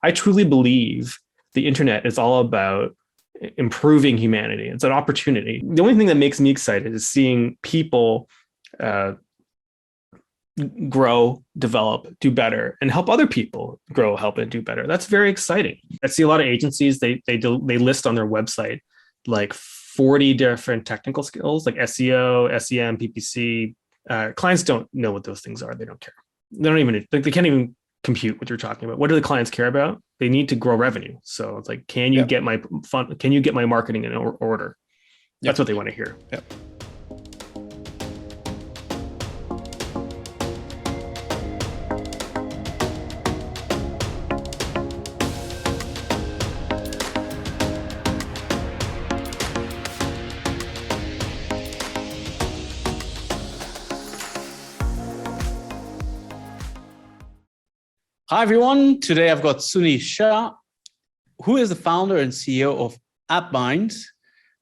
I truly believe the internet is all about improving humanity. It's an opportunity. The only thing that makes me excited is seeing people grow, develop, do better, and help other people grow, help, and do better. That's very exciting. I see a lot of agencies, they list on their website like 40 different technical skills like SEO, SEM, PPC. Clients don't know what those things are. They don't care. They don't even, like, they can't even compute what you're talking about. What do the clients care about? They need to grow revenue. So it's like, can you get my fund? Can you get my marketing in order? That's what they want to hear. Yep. Hi, everyone. Today I've got Sunir Shah, who is the founder and CEO of AppBind,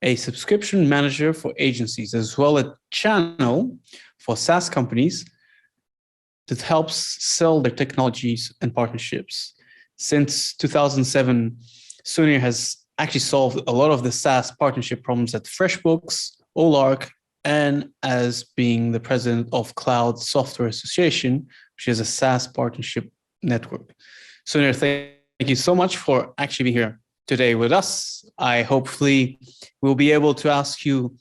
a subscription manager for agencies, as well as a channel for SaaS companies that helps sell their technologies and partnerships. Since 2007, Sunir has actually solved a lot of the SaaS partnership problems at FreshBooks, Olark, and as being the president of Cloud Software Association, which is a SaaS partnership network. Sunir, thank you so much for actually being here today with us. I hopefully will be able to ask you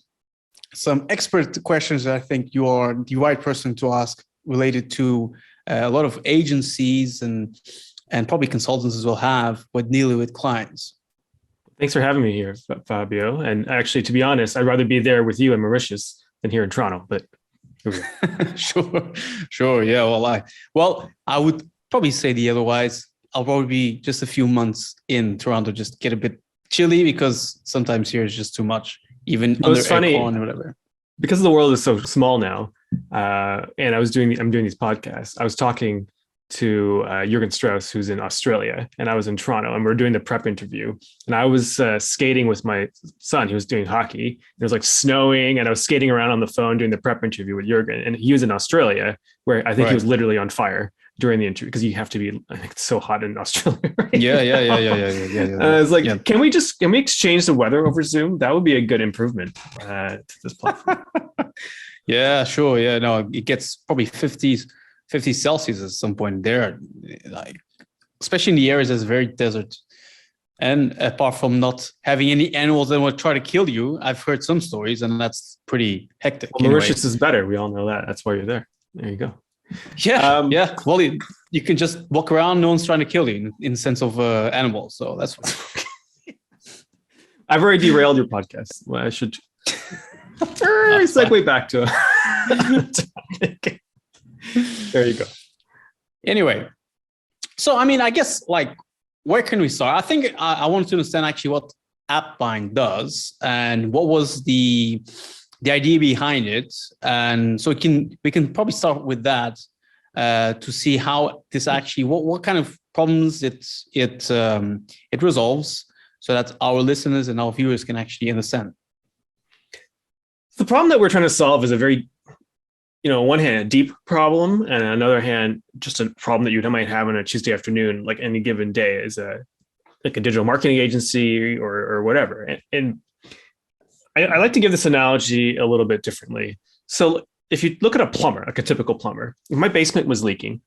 some expert questions that I think you are the right person to ask related to a lot of agencies and probably consultants as well have when dealing with clients. Thanks for having me here, Fabio. And actually, to be honest, I'd rather be there with you in Mauritius than here in Toronto, but Sure. Yeah. I would probably say the otherwise. I'll probably be just a few months in Toronto, just get a bit chilly because sometimes here is just too much, even under aircon or whatever. Because the world is so small now, and I'm doing these podcasts. I was talking to Jürgen Strauss, who's in Australia, and I was in Toronto, and we're doing the prep interview. And I was skating with my son. He was doing hockey. It was like snowing, and I was skating around on the phone doing the prep interview with Jürgen. And he was in Australia, where I think he was literally on fire during the interview because you have to be. I think it's so hot in Australia. Right? Yeah. I was like, can we exchange the weather over Zoom? That would be a good improvement to this platform. Yeah, sure. Yeah, no, it gets probably 50 Celsius at some point there, like especially in the areas that's very desert. And apart from not having any animals that would try to kill you, I've heard some stories, and that's pretty hectic. Well, Mauritius is better. We all know that. That's why you're there. There you go. Yeah. Well, you can just walk around. No one's trying to kill you in the sense of animals. So that's fine. I've already derailed your podcast. Well, I should segue back to it. There you go. Anyway, so I mean, I guess like where can we start? I think I wanted to understand actually what AppBind does and what was the idea behind it, and so we can probably start with that to see how this actually what kind of problems it resolves, so that our listeners and our viewers can actually understand. The problem that we're trying to solve is a very, on one hand, a deep problem, and on another hand, just a problem that you might have on a Tuesday afternoon, like any given day, as a digital marketing agency or whatever. And I like to give this analogy a little bit differently. So if you look at a plumber, like a typical plumber, if my basement was leaking,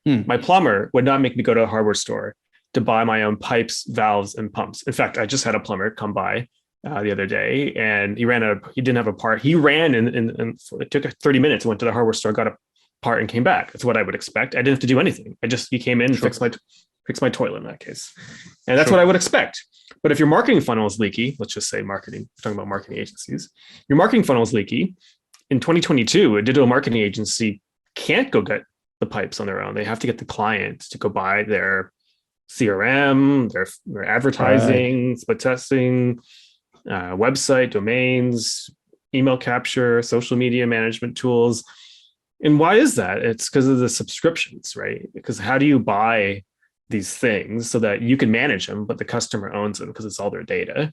my plumber would not make me go to a hardware store to buy my own pipes, valves, and pumps. In fact, I just had a plumber come by the other day, and he didn't have a part. He ran and it took 30 minutes, went to the hardware store, got a part, and came back. That's what I would expect. I didn't have to do anything. He came in and fixed my toilet in that case. And that's what I would expect. But if your marketing funnel is leaky, let's just say marketing, we're talking about marketing agencies, your marketing funnel is leaky. In 2022, a digital marketing agency can't go get the pipes on their own. They have to get the client to go buy their CRM, their advertising, split testing, website, domains, email capture, social media management tools. And why is that? It's because of the subscriptions, right? Because how do you buy these things so that you can manage them, but the customer owns them because it's all their data?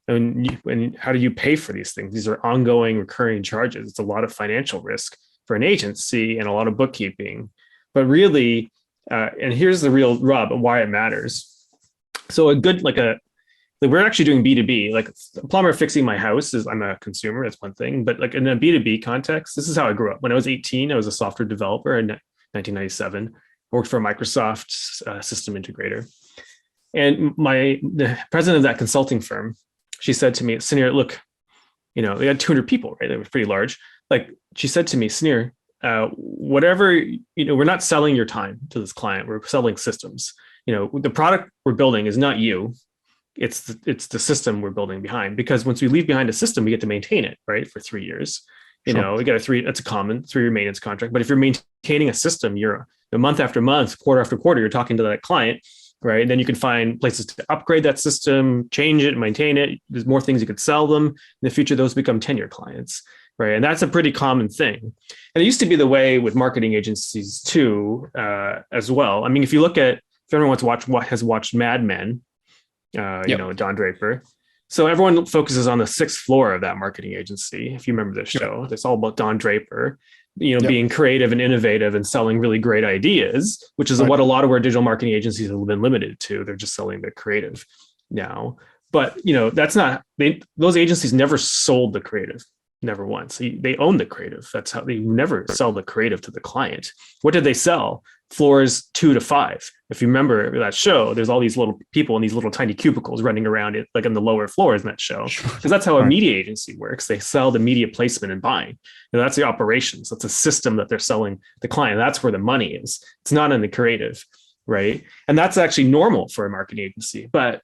And how do you pay for these things? These are ongoing recurring charges. It's a lot of financial risk for an agency and a lot of bookkeeping. But really, And here's the real rub of why it matters. So we're actually doing B2B, like a plumber fixing my house is, I'm a consumer, that's one thing, but like in a B2B context, this is how I grew up. When I was 18, I was a software developer in 1997, worked for a Microsoft system integrator. And the president of that consulting firm, she said to me, Sunir, look, they had 200 people, right? They were pretty large. Like she said to me, Sunir, whatever, we're not selling your time to this client. We're selling systems. The product we're building is not you. It's the system we're building behind, because once we leave behind a system, we get to maintain it, right? For 3 years. We got that's a common 3-year maintenance contract. But if you're maintaining a system, you're month after month, quarter after quarter, you're talking to that client, right? And then you can find places to upgrade that system, change it, maintain it. There's more things you could sell them. In the future, those become tenure clients, right? And that's a pretty common thing. And it used to be the way with marketing agencies too, as well. I mean, if everyone has watched Mad Men, Don Draper. So everyone focuses on the 6th floor of that marketing agency. If you remember this show, it's all about Don Draper, being creative and innovative and selling really great ideas, which is what a lot of our digital marketing agencies have been limited to. They're just selling the creative now. But, that's not, those agencies never sold the creative. Never once. They own the creative. That's how they never sell the creative to the client. What did they sell? Floors 2 to 5. If you remember that show, there's all these little people in these little tiny cubicles running around it, like in the lower floors in that show. Because that's how a media agency works. They sell the media placement and buying. That's the operations. That's a system that they're selling the client. That's where the money is. It's not in the creative, right? And that's actually normal for a marketing agency. But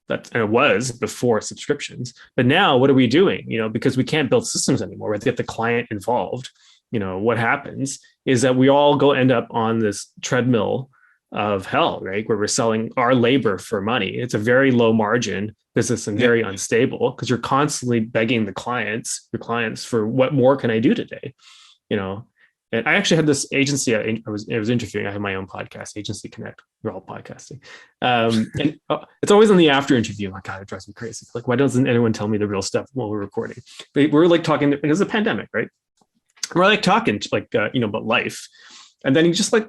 it was before subscriptions. But now what are we doing? Because we can't build systems anymore. We have to get the client involved. What happens is that we all end up on this treadmill of hell, right? Where we're selling our labor for money. It's a very low margin business and very unstable, because you're constantly begging your clients for, what more can I do today? And I actually had this agency I was interviewing. I have my own podcast, Agency Connect. We're all podcasting. And it's always in the after interview. My God, it drives me crazy. Like, why doesn't anyone tell me the real stuff while we're recording? But we're like talking, because of the pandemic, right? We're like talking about life. And then he just like,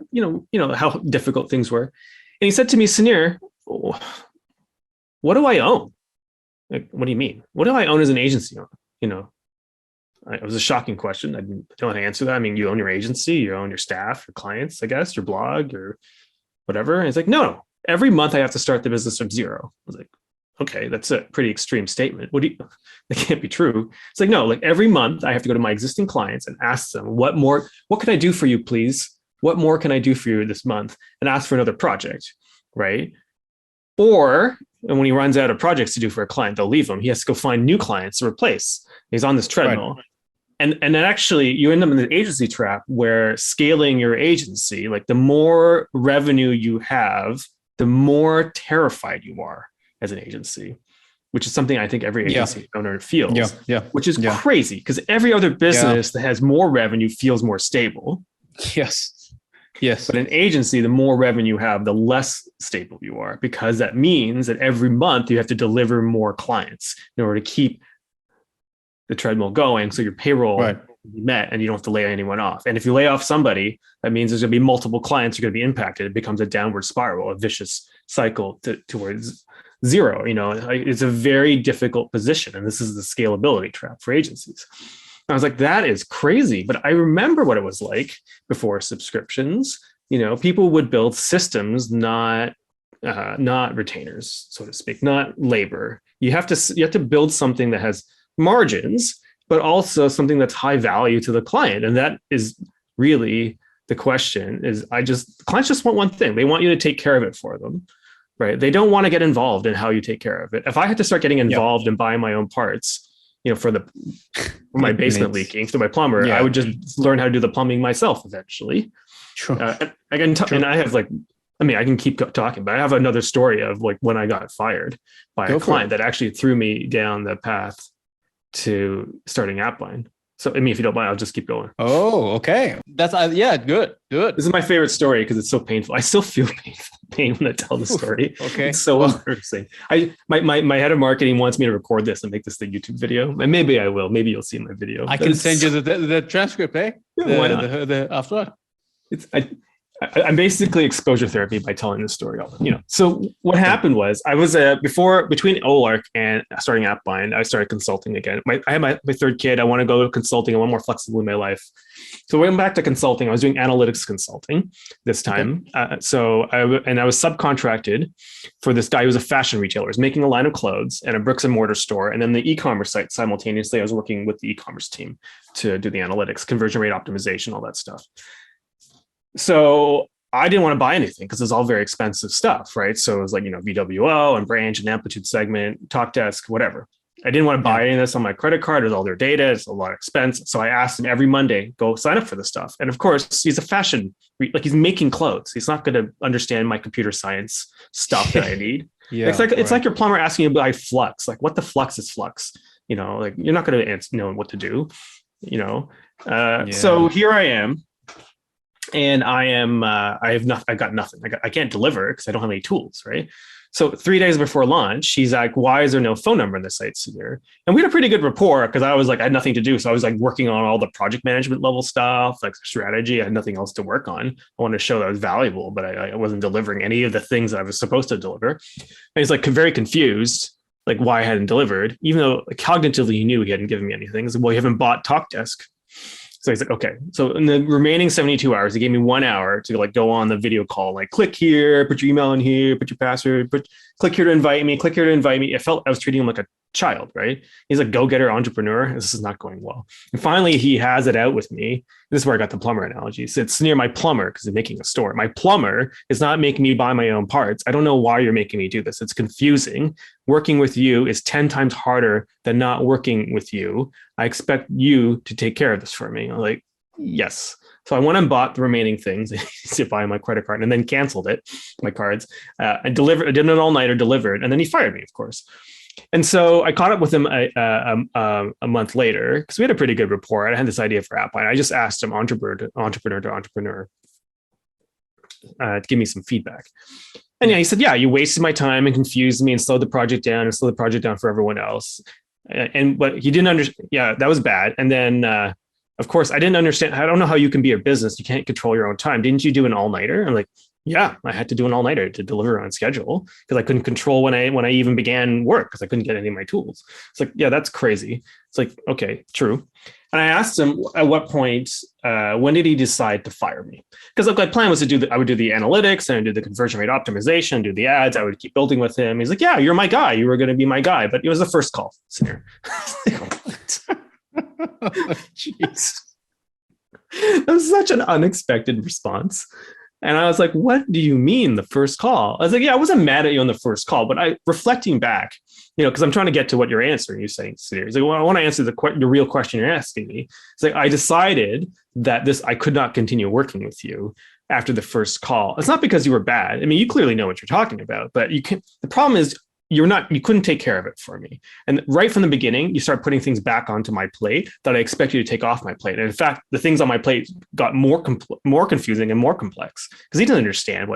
how difficult things were. And he said to me, Sunir, what do I own? Like, what do you mean? What do I own as an agency owner? It was a shocking question. I don't want to answer that. I mean, you own your agency, you own your staff, your clients, I guess, your blog or whatever. And he's like, no, every month I have to start the business from zero. I was like, okay, that's a pretty extreme statement. That can't be true. It's like, no, like every month I have to go to my existing clients and ask them, what can I do for you, please? What more can I do for you this month? And ask for another project, right? And when he runs out of projects to do for a client, they'll leave him. He has to go find new clients to replace. He's on this treadmill. Right. And then actually you end up in the agency trap, where scaling your agency, like the more revenue you have, the more terrified you are as an agency, which is something I think every agency owner feels, which is crazy, because every other business that has more revenue feels more stable. Yes. But an agency, the more revenue you have, the less stable you are, because that means that every month you have to deliver more clients in order to keep the treadmill going, so your payroll will be met and you don't have to lay anyone off. And if you lay off somebody, that means there's going to be multiple clients who are going to be impacted. It becomes a downward spiral, a vicious cycle towards zero. It's a very difficult position, and this is the scalability trap for agencies. And I was like, that is crazy. But I remember what it was like before subscriptions. People would build systems, not retainers, so to speak, not labor. You have to build something that has margins, but also something that's high value to the client. And that is really the question. Clients just want one thing. They want you to take care of it for them, right? They don't want to get involved in how you take care of it. If I had to start getting involved and buying my own parts, for my basement leaking, for my plumber, I would just learn how to do the plumbing myself eventually. Sure. And I have I can keep talking, but I have another story of like when I got fired by a client that actually threw me down the path to starting AppBind. So, if you don't mind, I'll just keep going. Oh, okay. That's good. This is my favorite story because it's so painful. I still feel pain when I tell the story. Okay. It's so embarrassing. My head of marketing wants me to record this and make this the YouTube video, and maybe I will. Maybe you'll see my video. I can send you the transcript, eh? Yeah, why not? The after. I'm basically exposure therapy by telling this story. So what happened was I was between OLARC and starting AppBind, I started consulting again. I had my third kid. I want to go to consulting. I want more flexible in my life. So I went back to consulting. I was doing analytics consulting this time. Okay. I was subcontracted for this guy who was a fashion retailer. He was making a line of clothes and a bricks and mortar store, and then the e-commerce site simultaneously. I was working with the e-commerce team to do the analytics, conversion rate optimization, all that stuff. So I didn't want to buy anything because it's all very expensive stuff, right? So it was like, VWO and branch and amplitude segment, Talkdesk, whatever. I didn't want to buy any of this on my credit card. It's all their data. It's a lot of expense. So I asked him every Monday, go sign up for this stuff. And of course, he's a fashion, he's making clothes. He's not going to understand my computer science stuff that I need. It's like your plumber asking you to buy flux. Like, what the flux is flux? You're not going to know what to do. So here I am. And I got nothing. I can't deliver because I don't have any tools, right? So 3 days before launch, he's like, "Why is there no phone number in the site, Sunir?" And we had a pretty good rapport because I was like, I had nothing to do. So I was like working on all the project management level stuff, like strategy. I had nothing else to work on. I wanted to show that I was valuable, but I wasn't delivering any of the things that I was supposed to deliver. And he's like very confused, like why I hadn't delivered, even though cognitively he knew he hadn't given me anything. He said, "Well, you haven't bought Talkdesk." So he's like, okay. So in the remaining 72 hours, he gave me 1 hour to go on the video call, like click here, put your email in here, put your password, click here to invite me, click here to invite me. It felt I was treating him like a child, right? He's a go-getter entrepreneur. This is not going well. And finally, he has it out with me. This is where I got the plumber analogy. So it's near my plumber because I'm making a store. My plumber is not making me buy my own parts. I don't know why you're making me do this. It's confusing. Working with you is 10 times harder than not working with you. I expect you to take care of this for me. I'm like, yes. So I went and bought the remaining things to buy my credit card and then canceled it, my cards. I did an all-nighter, delivered, and then he fired me, of course. And so I caught up with him a month later because we had a pretty good rapport. I had this idea for AppBind. I just asked him, entrepreneur to entrepreneur, to give me some feedback. And he said, "Yeah, you wasted my time and confused me and slowed the project down for everyone else." But he didn't understand. Yeah, that was bad. And then, of course, I didn't understand. I don't know how you can be a business. You can't control your own time. Didn't you do an all-nighter? I'm like, yeah, I had to do an all-nighter to deliver on schedule because I couldn't control when I even began work because I couldn't get any of my tools. It's like, yeah, that's crazy. It's like, okay, true. And I asked him at what point, when did he decide to fire me? Because my plan was I would do the analytics and I'd do the conversion rate optimization, do the ads. I would keep building with him. He's like, yeah, you're my guy. You were going to be my guy. But it was the first call, Sunir. Jeez. That was such an unexpected response. And I was like, what do you mean the first call? I was like, yeah, I wasn't mad at you on the first call, but reflecting back, because I'm trying to get to what you're answering. You're saying, Sunir. He's like, well, I want to answer the real question you're asking me. It's like, I decided that I could not continue working with you after the first call. It's not because you were bad. I mean, you clearly know what you're talking about, but the problem is you couldn't take care of it for me. And right from the beginning, you start putting things back onto my plate that I expect you to take off my plate. And in fact, the things on my plate got more confusing and more complex because he doesn't understand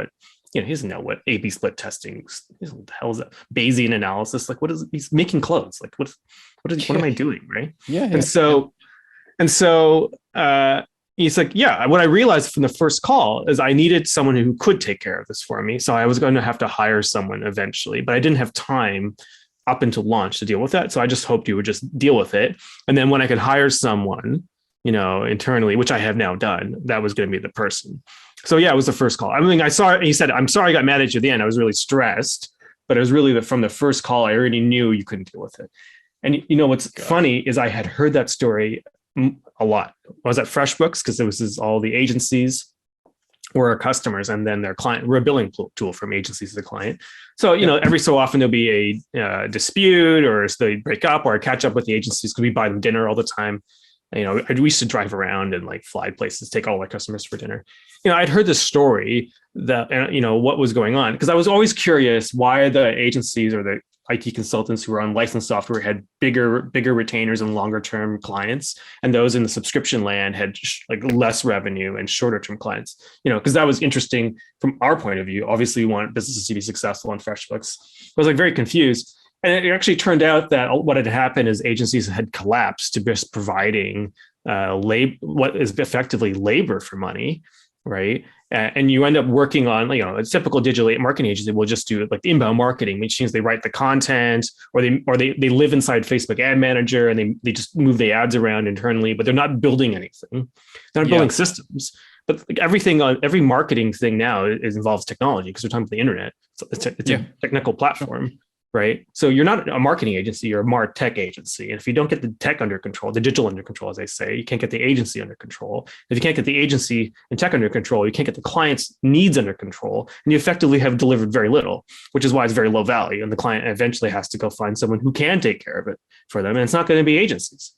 he doesn't know what A/B split testing is. What the hell is that? Bayesian analysis. Like, he's making clothes. Like, what am I doing? Right. Yeah. And so he's like, yeah, what I realized from the first call is I needed someone who could take care of this for me. So I was going to have to hire someone eventually, but I didn't have time up until launch to deal with that. So I just hoped you would just deal with it. And then when I could hire someone, internally, which I have now done, that was going to be the person. So yeah, it was the first call. I mean, I saw it. He said, "I'm sorry I got mad at you at the end. I was really stressed, but it was really from the first call, I already knew you couldn't deal with it." And what's funny is I had heard that story a lot. I was at FreshBooks because it was all the agencies were our customers and then their client. We're a billing tool from agencies to the client. So, every so often there'll be a dispute or they break up or I catch up with the agencies because we buy them dinner all the time. We used to drive around and fly places, take all our customers for dinner. I'd heard this story that, what was going on because I was always curious why the agencies or the IT consultants who were on licensed software had bigger retainers and longer term clients, and those in the subscription land had less revenue and shorter term clients. Because that was interesting from our point of view. Obviously, we want businesses to be successful on FreshBooks. I was very confused, and it actually turned out that what had happened is agencies had collapsed to just providing what is effectively labor for money, right? And you end up working on, a typical digital marketing agency will just do like the inbound marketing, which means they write the content, or they live inside Facebook Ad Manager, and they just move the ads around internally, but they're not building anything. They're not building systems. But like every marketing thing now involves technology, because we're talking about the internet. So it's a technical platform. Right. So you're not a marketing agency, you're a MarTech agency. And if you don't get the tech under control, the digital under control, as they say, you can't get the agency under control. If you can't get the agency and tech under control, you can't get the client's needs under control. And you effectively have delivered very little, which is why it's very low value. And the client eventually has to go find someone who can take care of it for them. And it's not going to be agencies.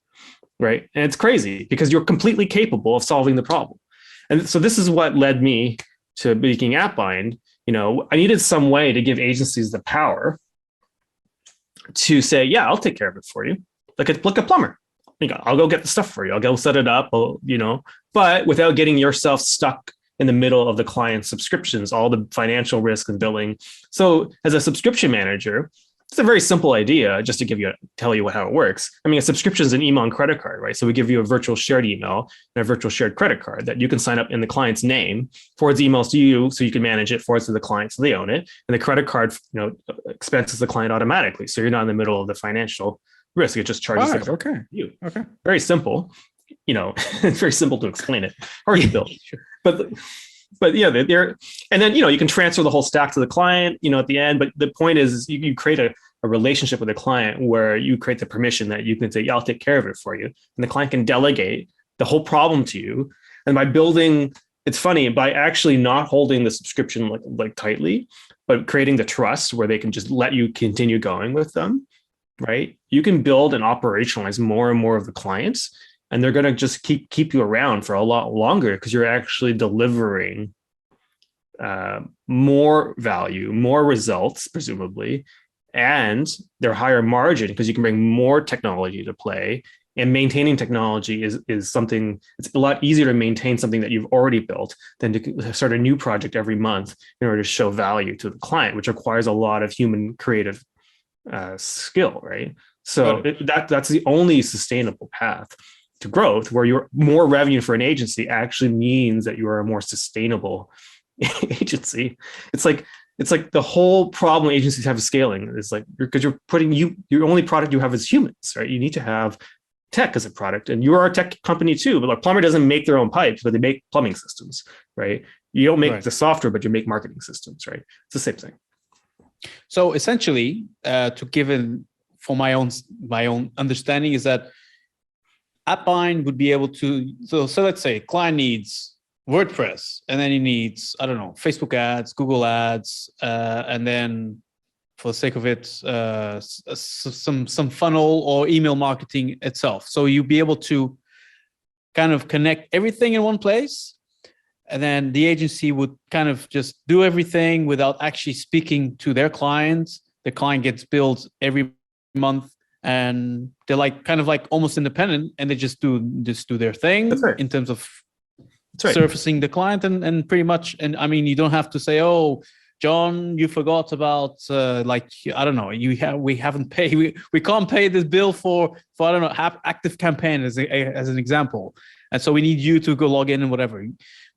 Right. And it's crazy because you're completely capable of solving the problem. And so this is what led me to making AppBind. I needed some way to give agencies the power to say, yeah, I'll take care of it for you. Like a plumber. I'll go get the stuff for you. I'll go set it up, but without getting yourself stuck in the middle of the client's subscriptions, all the financial risk and billing. So as a subscription manager, it's a very simple idea, just to tell you how it works. A subscription is an email and credit card, right? So we give you a virtual shared email and a virtual shared credit card that you can sign up in the client's name, forwards emails to you so you can manage it, forwards to the client so they own it. And the credit card, expenses the client automatically. So you're not in the middle of the financial risk. It just charges you. Okay. Very simple. It's very simple to explain it. Hard to build. But yeah, and then, you can transfer the whole stack to the client, at the end. But the point is you create a relationship with the client where you create the permission that you can say, yeah, I'll take care of it for you. And the client can delegate the whole problem to you. And by building, it's funny, by actually not holding the subscription like tightly, but creating the trust where they can just let you continue going with them, right? You can build and operationalize more and more of the clients. And they're going to just keep you around for a lot longer because you're actually delivering more value, more results, presumably, and they're higher margin because you can bring more technology to play. And maintaining technology is something, it's a lot easier to maintain something that you've already built than to start a new project every month in order to show value to the client, which requires a lot of human creative skill, right? So that's the only sustainable path to growth, where you're more revenue for an agency actually means that you are a more sustainable agency. It's like the whole problem agencies have is scaling. It's like, because you're putting your only product you have is humans, right? You need to have tech as a product, and you are a tech company too. But plumber doesn't make their own pipes, but they make plumbing systems, right? You don't make the software, but you make marketing systems, right? It's the same thing. So essentially, to give in for my own understanding is that AppBind would be able to, so let's say client needs WordPress, and then he needs, I don't know, Facebook ads, Google ads, and then for the sake of it, some funnel or email marketing itself. So you'd be able to kind of connect everything in one place, and then the agency would kind of just do everything without actually speaking to their clients. The client gets billed every month, and they're kind of almost independent, and they just do their thing in terms of surfacing the client and pretty much. And you don't have to say, oh, John, you forgot about I don't know, we haven't paid, we can't pay this bill for I don't know, active campaign as an example, and so we need you to go log in and whatever.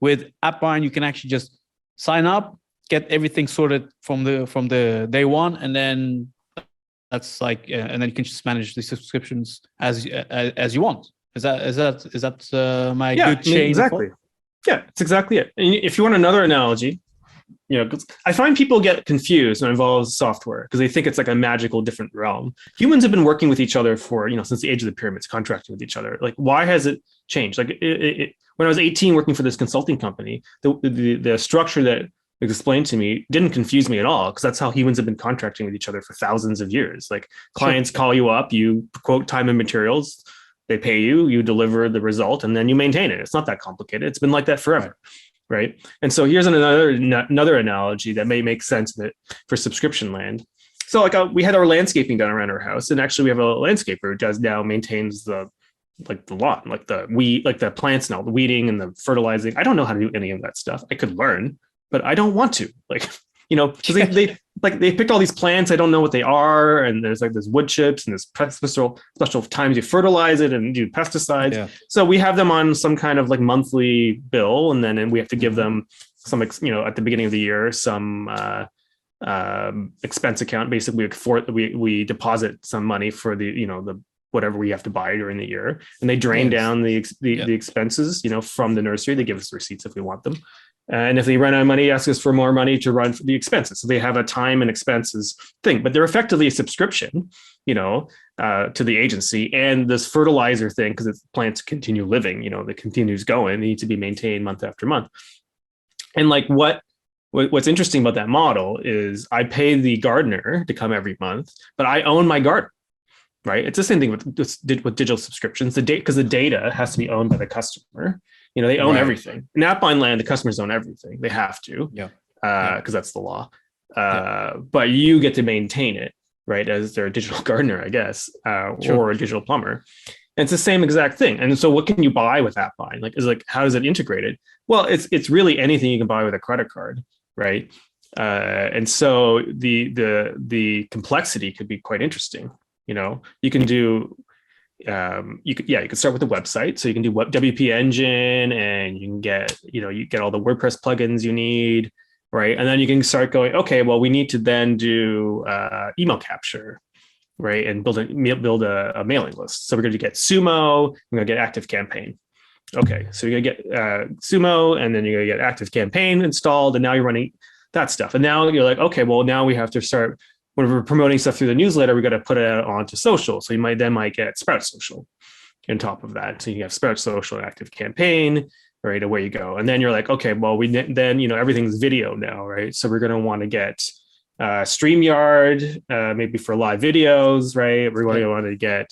With AppBind, you can actually just sign up, get everything sorted from the day one, and then that's and then you can just manage the subscriptions as you want. Is that my good chain? Exactly. Yeah, it's exactly it. And if you want another analogy, I find people get confused when it involves software because they think it's like a magical different realm. Humans have been working with each other for, since the age of the pyramids, contracting with each other. Why has it changed? When I was 18 working for this consulting company, the structure that was explained to me didn't confuse me at all, because that's how humans have been contracting with each other for thousands of years. Clients call you up, you quote time and materials, they pay you, you deliver the result, and then you maintain it. It's not that complicated. It's been like that forever. Right. And so here's another analogy that may make sense for subscription land. So we had our landscaping done around our house, and actually we have a landscaper who maintains the lawn, the plants now, the weeding and the fertilizing. I don't know how to do any of that stuff. I could learn, but I don't want to. Because they picked all these plants. I don't know what they are, and there's this wood chips, and there's special times you fertilize it and do pesticides. Yeah. So we have them on some kind of monthly bill, and then we have to give them some at the beginning of the year, some expense account. Basically, we deposit some money for the whatever we have to buy during the year, and they drain down the expenses, from the nursery. They give us receipts if we want them. And if they run out of money, ask us for more money to run for the expenses. So they have a time and expenses thing, but they're effectively a subscription, to the agency. And this fertilizer thing, because the plants continue living, that continues going, they need to be maintained month after month. And like what's interesting about that model is I pay the gardener to come every month, but I own my garden, right? It's the same thing with digital subscriptions. Because the data has to be owned by the customer. They own everything. In AppBind land, the customers own everything. They have to, because that's the law. But you get to maintain it, right? As their digital gardener, I guess, or a digital plumber. And it's the same exact thing. And so, what can you buy with AppBind? How is it integrated? Well, it's really anything you can buy with a credit card, right? And so the complexity could be quite interesting. You can do. You could start with the website, so you can do WP Engine, and you can get you get all the WordPress plugins you need, right? And then you can start going, okay, well, we need to then do email capture, right? And build a mailing list. So we're going to get Sumo, we're going to get ActiveCampaign. Okay, so you're going to get Sumo, and then you're going to get ActiveCampaign installed, and now you're running that stuff. And now you're like, okay, well, now we have to start. When we're promoting stuff through the newsletter, we got to put it out onto social. So you might get Sprout Social on top of that. So you have Sprout Social and ActiveCampaign, right? Away you go. And then you're like, okay, well, then everything's video now, right? So we're going to want to get StreamYard, maybe for live videos, right? We're going to want to get,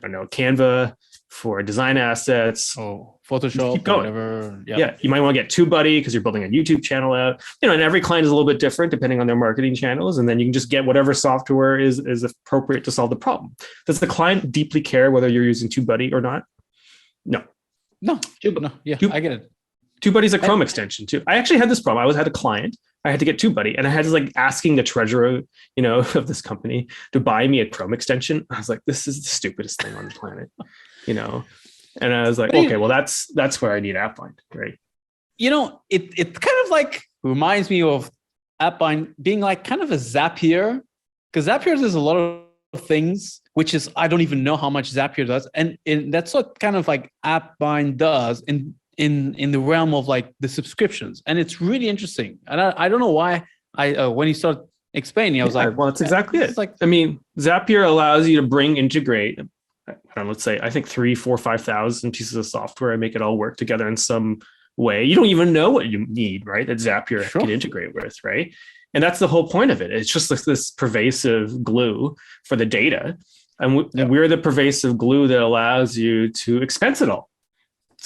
Canva for design assets. Oh, Photoshop, keep going. Whatever. Yeah, you might want to get TubeBuddy because you're building a YouTube channel out. And every client is a little bit different depending on their marketing channels. And then you can just get whatever software is appropriate to solve the problem. Does the client deeply care whether you're using TubeBuddy or not? No. Yeah, I get it. TubeBuddy's a Chrome extension too. I actually had this problem. I had a client. I had to get TubeBuddy, and I had to asking the treasurer, of this company to buy me a Chrome extension. I was like, this is the stupidest thing on the planet, And I was like, okay, well, that's where I need AppBind, right? It kind of reminds me of AppBind being kind of a Zapier, because Zapier does a lot of things, which is I don't even know how much Zapier does, and that's what kind of AppBind does in the realm of the subscriptions, and it's really interesting. And I don't know why when you start explaining, I was like, well, that's exactly it. Zapier allows you to integrate. Let's say I think 3,000, 4,000, 5,000 pieces of software and make it all work together in some way. You don't even know what you need, right? That Zapier can integrate with, right? And that's the whole point of it. It's just this pervasive glue for the data, and we're the pervasive glue that allows you to expense it all.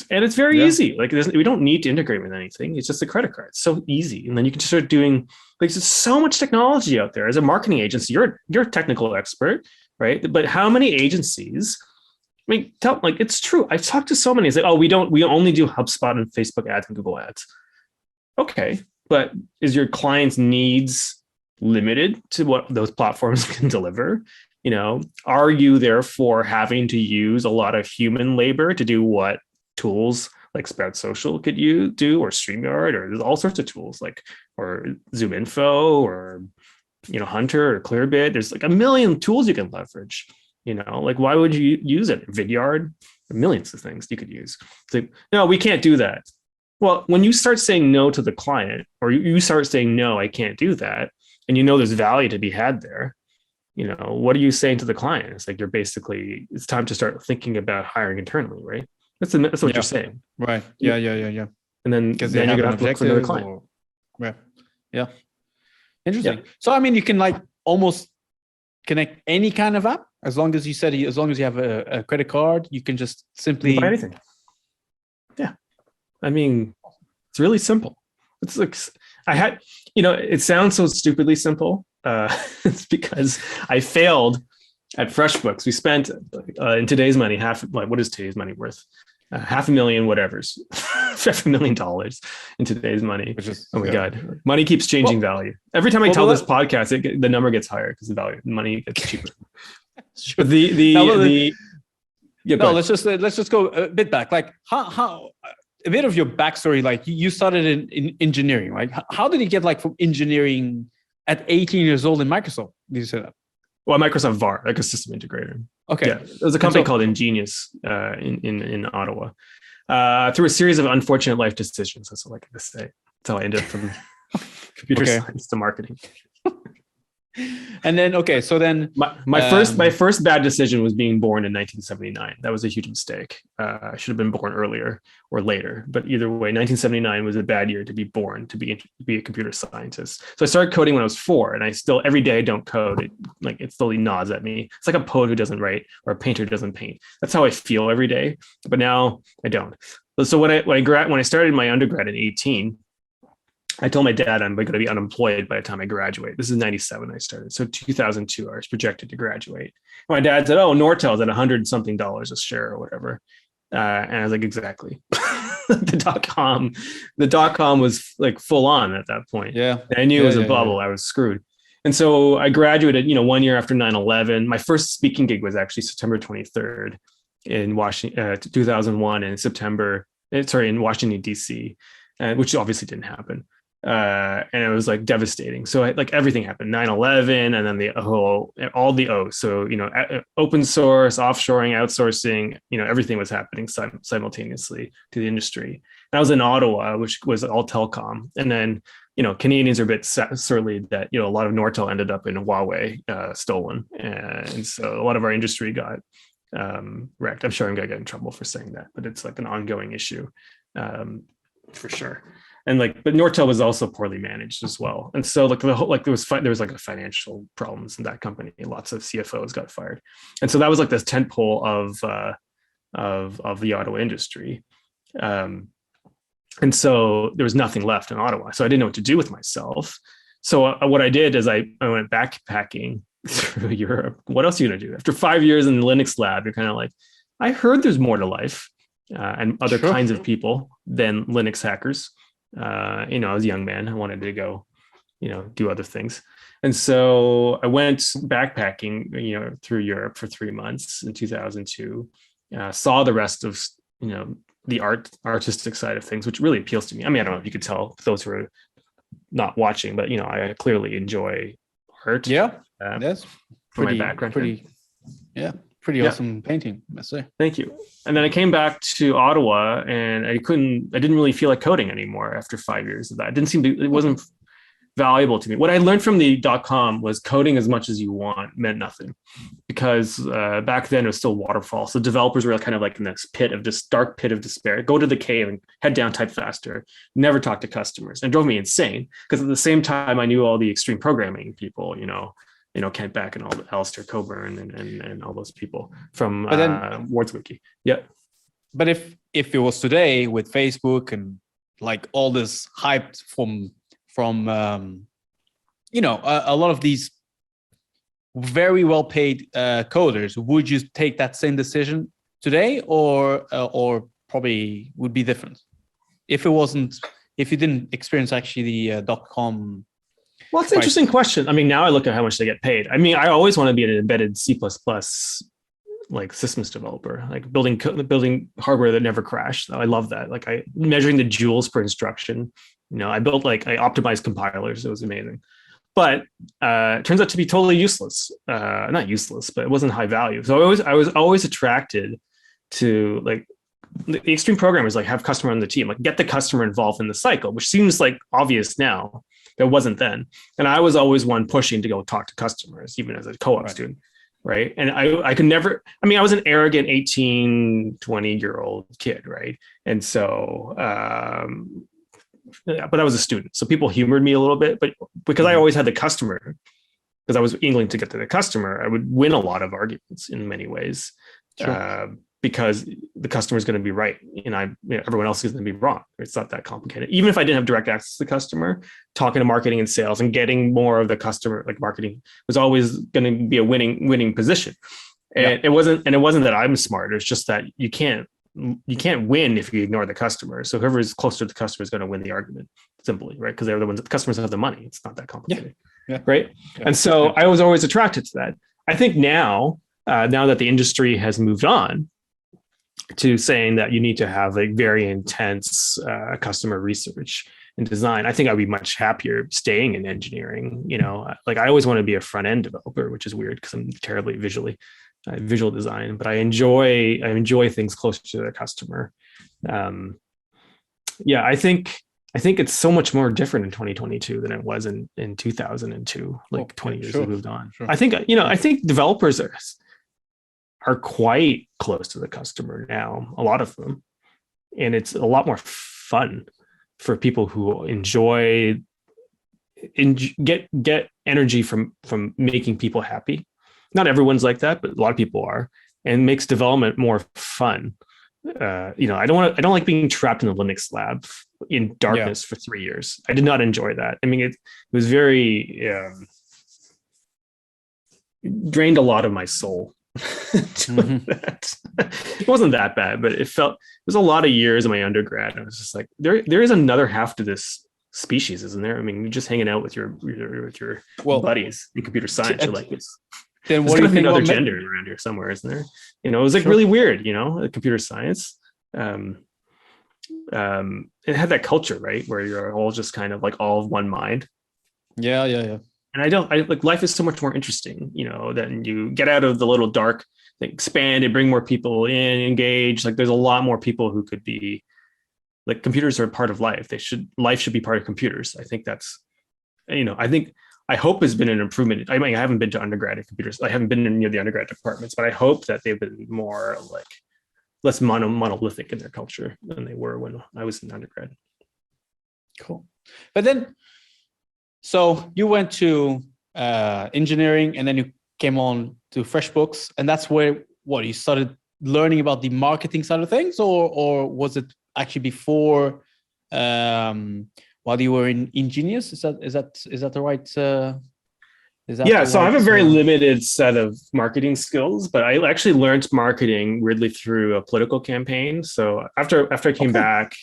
And it's very easy. We don't need to integrate with anything. It's just a credit card. It's so easy. And then you can start doing, there's so much technology out there. As a marketing agency, you're a technical expert, right? But how many agencies, it's true. I've talked to so many. It's we only do HubSpot and Facebook ads and Google ads. Okay. But is your client's needs limited to what those platforms can deliver? Are you therefore having to use a lot of human labor to do what tools like Sprout Social could do, or StreamYard, or there's all sorts of tools or Zoom Info, or Hunter, or Clearbit. There's a million tools you can leverage. Why would you use it? Vidyard, millions of things you could use. No, we can't do that. Well, when you start saying no to the client, or you start saying no, I can't do that, and there's value to be had there, what are you saying to the client? It's it's time to start thinking about hiring internally, right? That's what you're saying. Right. Yeah. And then you're going to have to look for another client. Yeah. Interesting. Yeah. So, you can almost connect any kind of app, as long as you have a credit card, you can just simply buy anything. Yeah. It's really simple. It's it sounds so stupidly simple. It's because I failed at FreshBooks. We spent in today's money what is today's money worth? $500,000 whatever's $500,000 in today's money. Oh my God, money keeps changing value. Every time I tell this podcast, the number gets higher because the money gets cheaper. Let's just go a bit back. How a bit of your backstory. Like you started in engineering, right? How did you get like from engineering at 18 years old in Microsoft? Did you say that? Well, Microsoft VAR, like a system integrator. Okay. Yeah, there's a company called Ingenious in Ottawa. Through a series of unfortunate life decisions, that's all I can say. That's how I ended up from computer science to marketing. And then, okay, so then my first bad decision was being born in 1979. That was a huge mistake. I should have been born earlier or later, but either way, 1979 was a bad year to be born to be a computer scientist. So I started coding when I was 4, and I still every day I don't code. It slowly gnaws at me. It's like a poet who doesn't write or a painter doesn't paint. That's how I feel every day. But now I don't. So when I started my undergrad at 18. I told my dad I'm going to be unemployed by the time I graduate. This is 97 I started. So 2002, I was projected to graduate. My dad said, oh, Nortel's at $100-something a share or whatever. And I was like, exactly. The dot-com was like full on at that point. Yeah. And I knew it was a bubble. I was screwed. And so I graduated, 1 year after 9/11. My first speaking gig was actually September 23rd in Washington, 2001 in Washington, D.C., which obviously didn't happen. And it was like devastating. So everything happened, 9/11, and then all the O's. So, open source, offshoring, outsourcing, everything was happening simultaneously to the industry. And I was in Ottawa, which was all telecom. And then, Canadians are a bit surly that, a lot of Nortel ended up in Huawei, stolen. And so a lot of our industry got wrecked. I'm sure I'm going to get in trouble for saying that, but it's like an ongoing issue for sure. And but Nortel was also poorly managed as well. And so there was like a financial problems in that company. Lots of CFOs got fired. And so that was like this tentpole of the auto industry. And so there was nothing left in Ottawa. So I didn't know what to do with myself. So what I did is I went backpacking through Europe. What else are you going to do? After 5 years in the Linux lab, you're kind of like, I heard there's more to life and other kinds of people than Linux hackers. I was a young man. I wanted to go, do other things. And so I went backpacking, through Europe for 3 months in 2002, saw the rest of, the artistic side of things, which really appeals to me. I mean, I don't know if you could tell for those who are not watching, but, I clearly enjoy art. Yeah. That's for my background. Pretty awesome painting, I say. Thank you. And then I came back to Ottawa, and I didn't really feel like coding anymore after 5 years of that. It wasn't valuable to me. What I learned from the .com was coding as much as you want meant nothing, because back then it was still waterfall. So developers were kind of like in this dark pit of despair. Go to the cave and head down, type faster, never talk to customers. And it drove me insane, because at the same time I knew all the extreme programming people, Kent Beck and all the Alistair Coburn and all those people from WordsWiki. Yeah. But if it was today with Facebook and like all this hype from a lot of these very well paid coders, would you take that same decision today, or probably would be different if you didn't experience actually the .com? Well, it's an interesting question. I mean, now I look at how much they get paid. I mean, I always want to be an embedded C++ like systems developer, like building hardware that never crashed. I love that. Like measuring the joules per instruction. I optimized compilers. It was amazing. But it turns out to be totally useless. Not useless, but it wasn't high value. So I was always attracted to like the extreme programmers, like have customer on the team, like get the customer involved in the cycle, which seems like obvious now. It wasn't then. And I was always one pushing to go talk to customers, even as a co-op student. Right. And I could never, I was an arrogant 18, 20-year-old kid. Right. And so, but I was a student. So people humored me a little bit, but because I always had the customer, because I was angling to get to the customer, I would win a lot of arguments in many ways. Sure. Because the customer is going to be right, and everyone else is going to be wrong. It's not that complicated. Even if I didn't have direct access to the customer, talking to marketing and sales and getting more of the customer, like marketing, was always going to be a winning position. And it wasn't that I'm smart. It's just that you can't win if you ignore the customer. So whoever is closer to the customer is going to win the argument, simply, right? Because they're the ones. The customers have the money. It's not that complicated, right? Yeah. And so I was always attracted to that. I think now that the industry has moved on, to saying that you need to have like very intense customer research and design. I think I'd be much happier staying in engineering. Like I always want to be a front end developer, which is weird because I'm terribly visual design, but I enjoy things closer to the customer. Yeah, I think it's so much more different in 2022 than it was in 2002. Like 20 years have moved on. Sure. I think developers are quite close to the customer now, a lot of them, and it's a lot more fun for people who get energy from making people happy. Not everyone's like that, but a lot of people are, and makes development more fun. I don't like being trapped in the Linux lab in darkness for 3 years. I did not enjoy that. I mean, it was very drained a lot of my soul. That. It wasn't that bad, but it was a lot of years in my undergrad. I was just like, there is another half to this species, isn't there? I mean, you're just hanging out with your buddies in computer science. You're like, then what do you think another gender around here somewhere, isn't there? It was like really weird, computer science. It had that culture, right, where you're all just kind of like all of one mind. Yeah. And I like life is so much more interesting, then you get out of the little dark, expand and bring more people in, engage. Like there's a lot more people who could be like, computers are a part of life. Life should be part of computers. I think that's, I hope has been an improvement. I mean, I haven't been to undergrad in computers. I haven't been in the undergrad departments, but I hope that they've been more like less monolithic in their culture than they were when I was in undergrad. Cool. But then, so you went to engineering, and then you came on to FreshBooks, and that's where you started learning about the marketing side of things, or was it actually before? While you were in Ingenious, is that the right? So I have a very limited set of marketing skills, but I actually learned marketing weirdly through a political campaign. So after I came back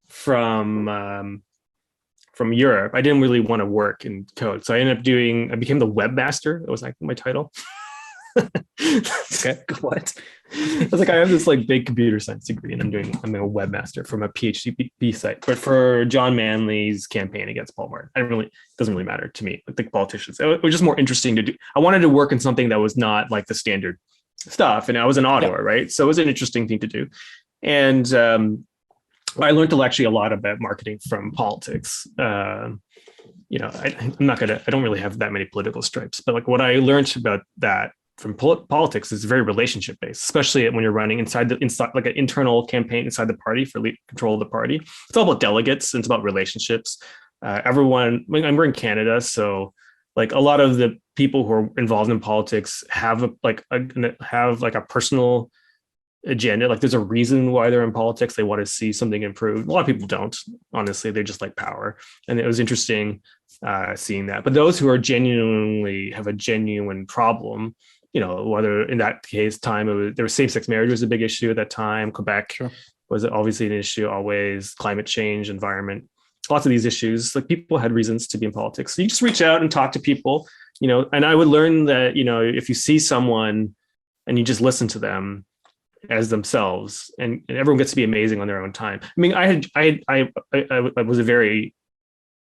from Europe, I didn't really want to work in code, so I became the webmaster. That was like my title. Okay. What? I was like, I have this like big computer science degree, and I'm a webmaster from a PhD site. But for John Manley's campaign against Paul Martin, it doesn't really matter to me. Like the politicians, it was just more interesting to do. I wanted to work in something that was not like the standard stuff, and I was in Ottawa, right? So it was an interesting thing to do, and I learned actually a lot about marketing from politics. I don't really have that many political stripes, but like what I learned about that from politics is very relationship based, especially when you're running inside like an internal campaign inside the party for control of the party. It's all about delegates and it's about relationships. We're in Canada, so like a lot of the people who are involved in politics have a personal agenda. Like there's a reason why they're in politics. They want to see something improved. A lot of people don't, honestly. They just like power. And it was interesting seeing that. But those who are have a genuine problem, whether in that case there was same-sex marriage was a big issue at that time. Quebec was obviously an issue always. Climate change, environment, lots of these issues. Like people had reasons to be in politics. So you just reach out and talk to people, and I would learn that, if you see someone and you just listen to them as themselves, and everyone gets to be amazing on their own time. I mean, I was a very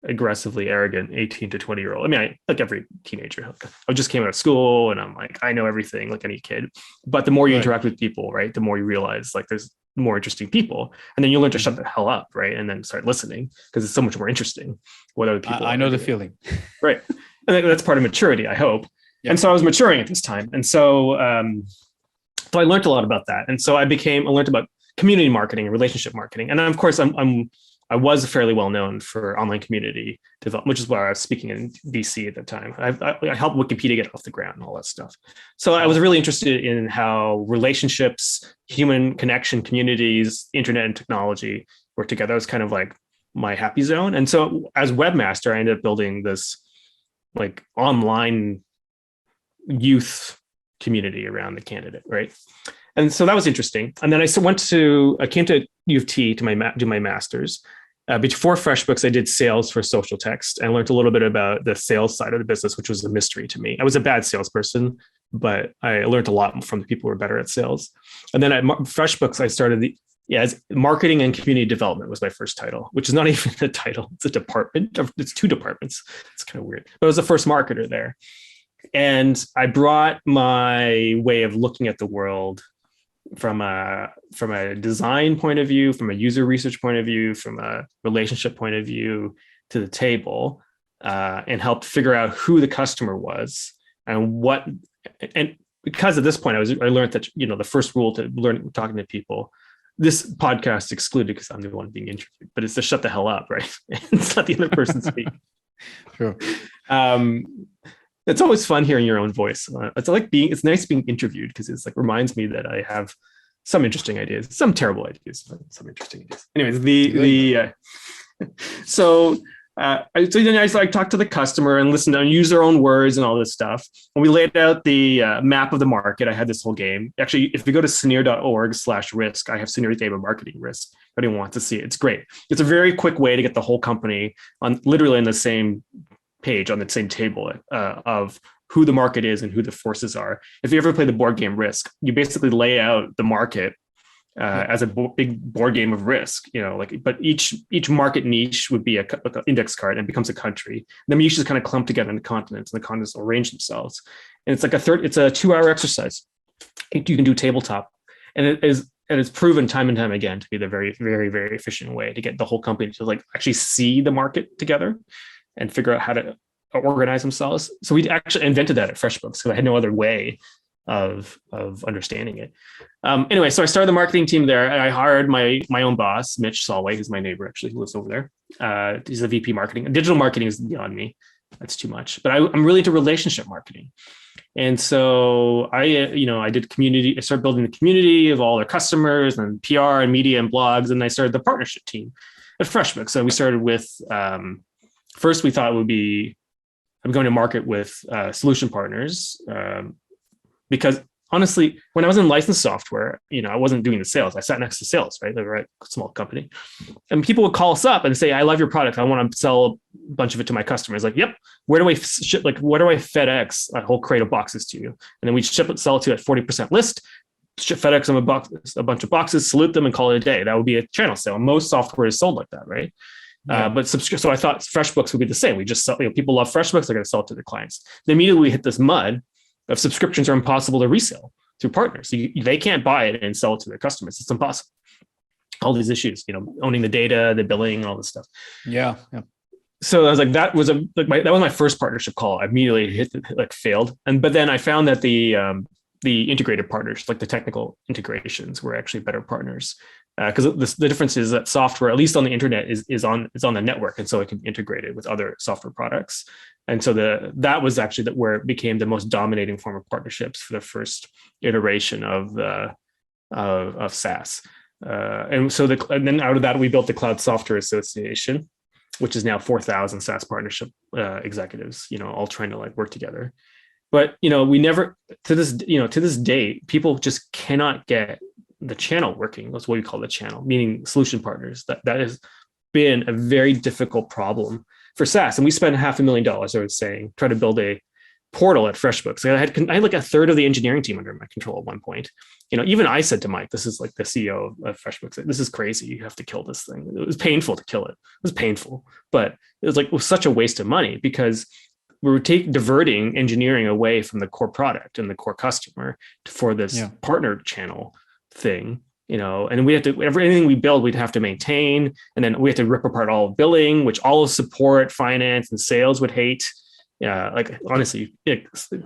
aggressively arrogant 18 to 20 year old. I mean, like every teenager, I just came out of school and I'm like, I know everything like any kid. But the more you interact with people, right, the more you realize like there's more interesting people, and then you learn to shut the hell up, right, and then start listening because it's so much more interesting what other people. I know the feeling, right, and that's part of maturity, I hope. Yeah. And so I was maturing at this time, and so I learned a lot about that, and so I learned about community marketing and relationship marketing, and of course I was fairly well known for online community development, which is why I was speaking in DC at the time. I helped Wikipedia get off the ground and all that stuff. So I was really interested in how relationships, human connection, communities, internet and technology work together. It was kind of like my happy zone. And so as webmaster, I ended up building this like online youth community around the candidate, right? And so that was interesting. And then I came to U of T to do my master's. Before FreshBooks, I did sales for social text. I learned a little bit about the sales side of the business, which was a mystery to me. I was a bad salesperson. but I learned a lot from the people who were better at sales. And then at FreshBooks, I started as marketing and community development was my first title, which is not even a title. It's a department. It's two departments. It's kind of weird, but I was the first marketer there. And I brought my way of looking at the world from a design point of view, from a user research point of view, from a relationship point of view to the table, and helped figure out who the customer was and what. And because at this point I learned that the first rule to learn talking to people. This podcast excluded because I'm the one being interviewed, but it's to shut the hell up, right? It's not the other person speaking. Sure. It's always fun hearing your own voice. It's nice being interviewed because it's like reminds me that I have some interesting ideas, some terrible ideas, but some interesting ideas. Anyways, so then I talked to the customer and listened and use their own words and all this stuff. And we laid out the map of the market. I had this whole game. Actually, if you go to sunir.org/risk, I have Sunir's game of marketing risk. If anyone wants to see it, it's great. It's a very quick way to get the whole company on literally in the same page on the same table of who the market is and who the forces are. If you ever play the board game Risk, you basically lay out the market as a big board game of Risk, but each market niche would be an index card and becomes a country. The niches kind of clump together into continents, and the continents will arrange themselves. And it's like it's a 2-hour exercise. You can do tabletop, and it's proven time and time again to be the very, very, very efficient way to get the whole company to actually see the market together and figure out how to organize themselves. So we actually invented that at FreshBooks because I had no other way of understanding it. Anyway, so I started the marketing team there, and I hired my own boss, Mitch Solway, who's my neighbor actually, who lives over there. He's the VP marketing. Digital marketing is beyond me. That's too much. But I'm really into relationship marketing. And so I did community. I started building the community of all their customers and PR and media and blogs. And I started the partnership team at FreshBooks. So we started with, first we thought I'm going to market with solution partners because honestly, when I was in licensed software, I wasn't doing the sales. I sat next to sales, right? They were at a small company, and people would call us up and say, "I love your product. I want to sell a bunch of it to my customers." Like, yep. Where do I ship? Where do I FedEx a whole crate of boxes to you? And then we sell it to you at 40% list. Ship FedEx them a bunch of boxes, salute them, and call it a day. That would be a channel sale. Most software is sold like that, right? Yeah. So I thought FreshBooks would be the same. We just sell. People love FreshBooks. They're going to sell it to their clients. Then immediately we hit this mud of subscriptions are impossible to resell through partners. So they can't buy it and sell it to their customers. It's impossible. All these issues, owning the data, the billing, all this stuff. Yeah. So I was like, that was my first partnership call. I immediately failed, but then I found that the integrated partners, like the technical integrations, were actually better partners. Because the difference is that software, at least on the internet, is on the network, and so it can be integrated with other software products. And so that was actually where it became the most dominating form of partnerships for the first iteration of SaaS. And then out of that, we built the Cloud Software Association, which is now 4,000 SaaS partnership executives, all trying to work together. But we never to this day, people just cannot get the channel working. That's what we call the channel, meaning solution partners. That has been a very difficult problem for SaaS. And we spent $500,000, I was saying, trying to build a portal at FreshBooks. I had like a third of the engineering team under my control at one point. Even I said to Mike, this is like the CEO of FreshBooks, this is crazy. You have to kill this thing. It was painful to kill it. It was painful, but it was such a waste of money because we were diverting engineering away from the core product and the core customer for this partner channel thing, and we have to, everything we build, we'd have to maintain. And then we have to rip apart all of billing, which all of support, finance, and sales would hate. Honestly,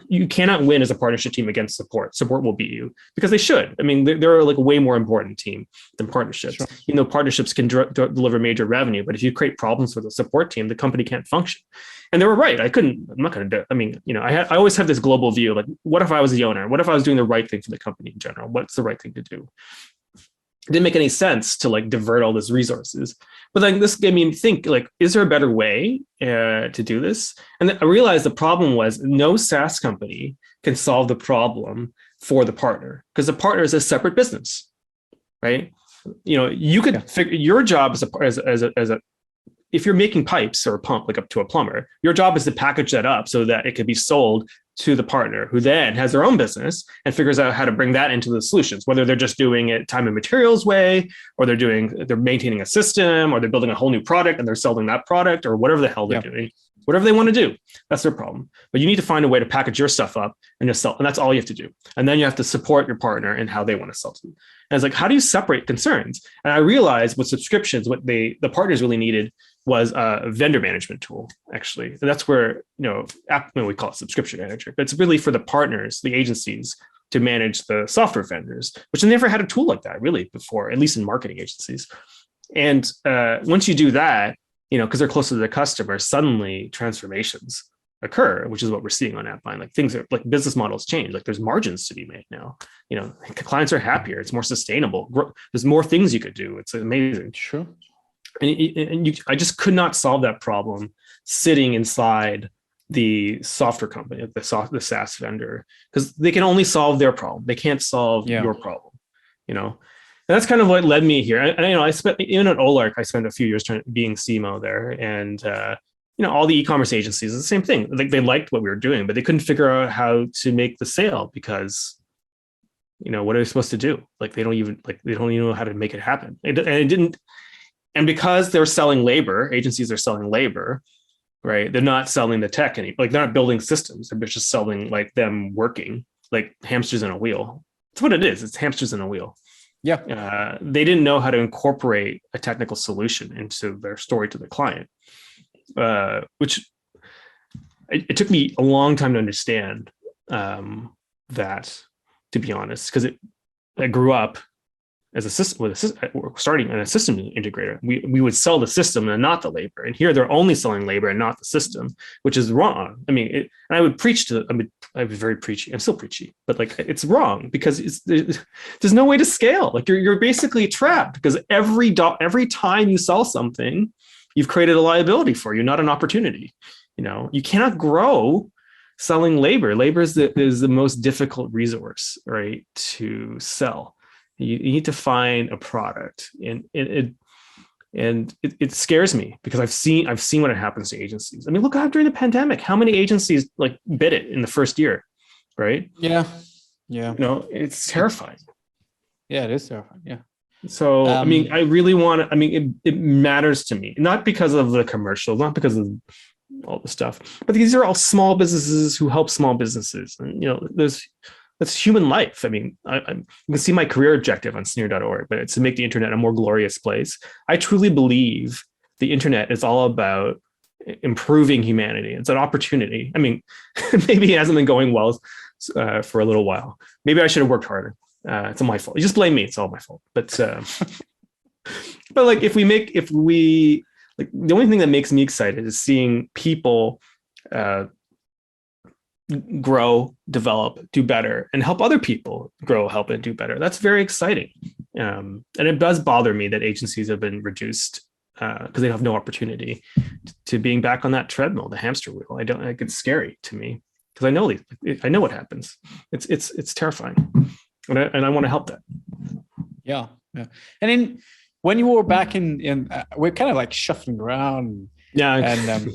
you cannot win as a partnership team against support. Support will beat you because they should. I mean, they're a way more important team than partnerships. Sure. Partnerships can deliver major revenue, but if you create problems for the support team, the company can't function. And they were right. I'm not going to do it. I mean, I always have this global view. Like, what if I was the owner? What if I was doing the right thing for the company in general? What's the right thing to do? It didn't make any sense to divert all these resources. But this made me think, is there a better way to do this? And then I realized the problem was no SaaS company can solve the problem for the partner because the partner is a separate business, right? You could figure your job as a if you're making pipes or a pump, up to a plumber, your job is to package that up so that it could be sold to the partner, who then has their own business and figures out how to bring that into the solutions, whether they're just doing it time and materials way, or they're maintaining a system, or they're building a whole new product and they're selling that product, or whatever the hell they're doing, whatever they want to do. That's their problem. But you need to find a way to package your stuff up and just sell. And that's all you have to do. And then you have to support your partner in how they want to sell to them. And it's like, how do you separate concerns? And I realized with subscriptions, what the partners really needed was a vendor management tool, actually. And that's where, we call it subscription manager, but it's really for the partners, the agencies, to manage the software vendors, which they never had a tool like that really before, at least in marketing agencies. And once you do that, because they're closer to the customer, suddenly transformations occur, which is what we're seeing on AppBind. Like things are like business models change. Like there's margins to be made now. Clients are happier. It's more sustainable. There's more things you could do. It's amazing. Sure. And I just could not solve that problem sitting inside the software company, the SaaS vendor, because they can only solve their problem. They can't solve your problem. And that's kind of what led me here. I spent, even at Olark, I spent a few years being CMO there, and all the e-commerce agencies, the same thing. Like they liked what we were doing, but they couldn't figure out how to make the sale because, what are they supposed to do? Like they don't even know how to make it happen. And because they're selling labor, agencies are selling labor, right? They're not selling the tech they're not building systems. They're just selling like them working, like hamsters in a wheel. That's what it is. It's hamsters in a wheel. Yeah. They didn't know how to incorporate a technical solution into their story to the client, which it took me a long time to understand that, to be honest, because I grew up as a system starting in a system integrator. We would sell the system and not the labor. And here they're only selling labor and not the system, which is wrong. I mean, and I would preach I was very preachy. I'm still preachy, but like it's wrong because there's no way to scale. Like you're basically trapped because every time you sell something, you've created a liability for you, not an opportunity. You cannot grow selling labor. Labor is the most difficult resource, right, to sell. You need to find a product, and it scares me because I've seen what it happens to agencies. I mean, look during the pandemic, how many agencies like bid it in the first year, right? Yeah. It's terrifying. Yeah, it is terrifying. Yeah. So I mean, I really want to. I mean, it matters to me, not because of the commercials, not because of all the stuff, but these are all small businesses who help small businesses, and that's human life. I mean, you can see my career objective on Sunir.org, but it's to make the internet a more glorious place. I truly believe the internet is all about improving humanity. It's an opportunity. I mean, maybe it hasn't been going well for a little while. Maybe I should have worked harder. It's all my fault. You just blame me. It's all my fault. But like the only thing that makes me excited is seeing people grow, develop, do better, and help other people grow, help, and do better. That's very exciting. And it does bother me that agencies have been reduced because they have no opportunity to being back on that treadmill, the hamster wheel. It's scary to me because I know what happens. It's terrifying, and I want to help that. Yeah. And then when you were back in we're kind of like shuffling around. Yeah. And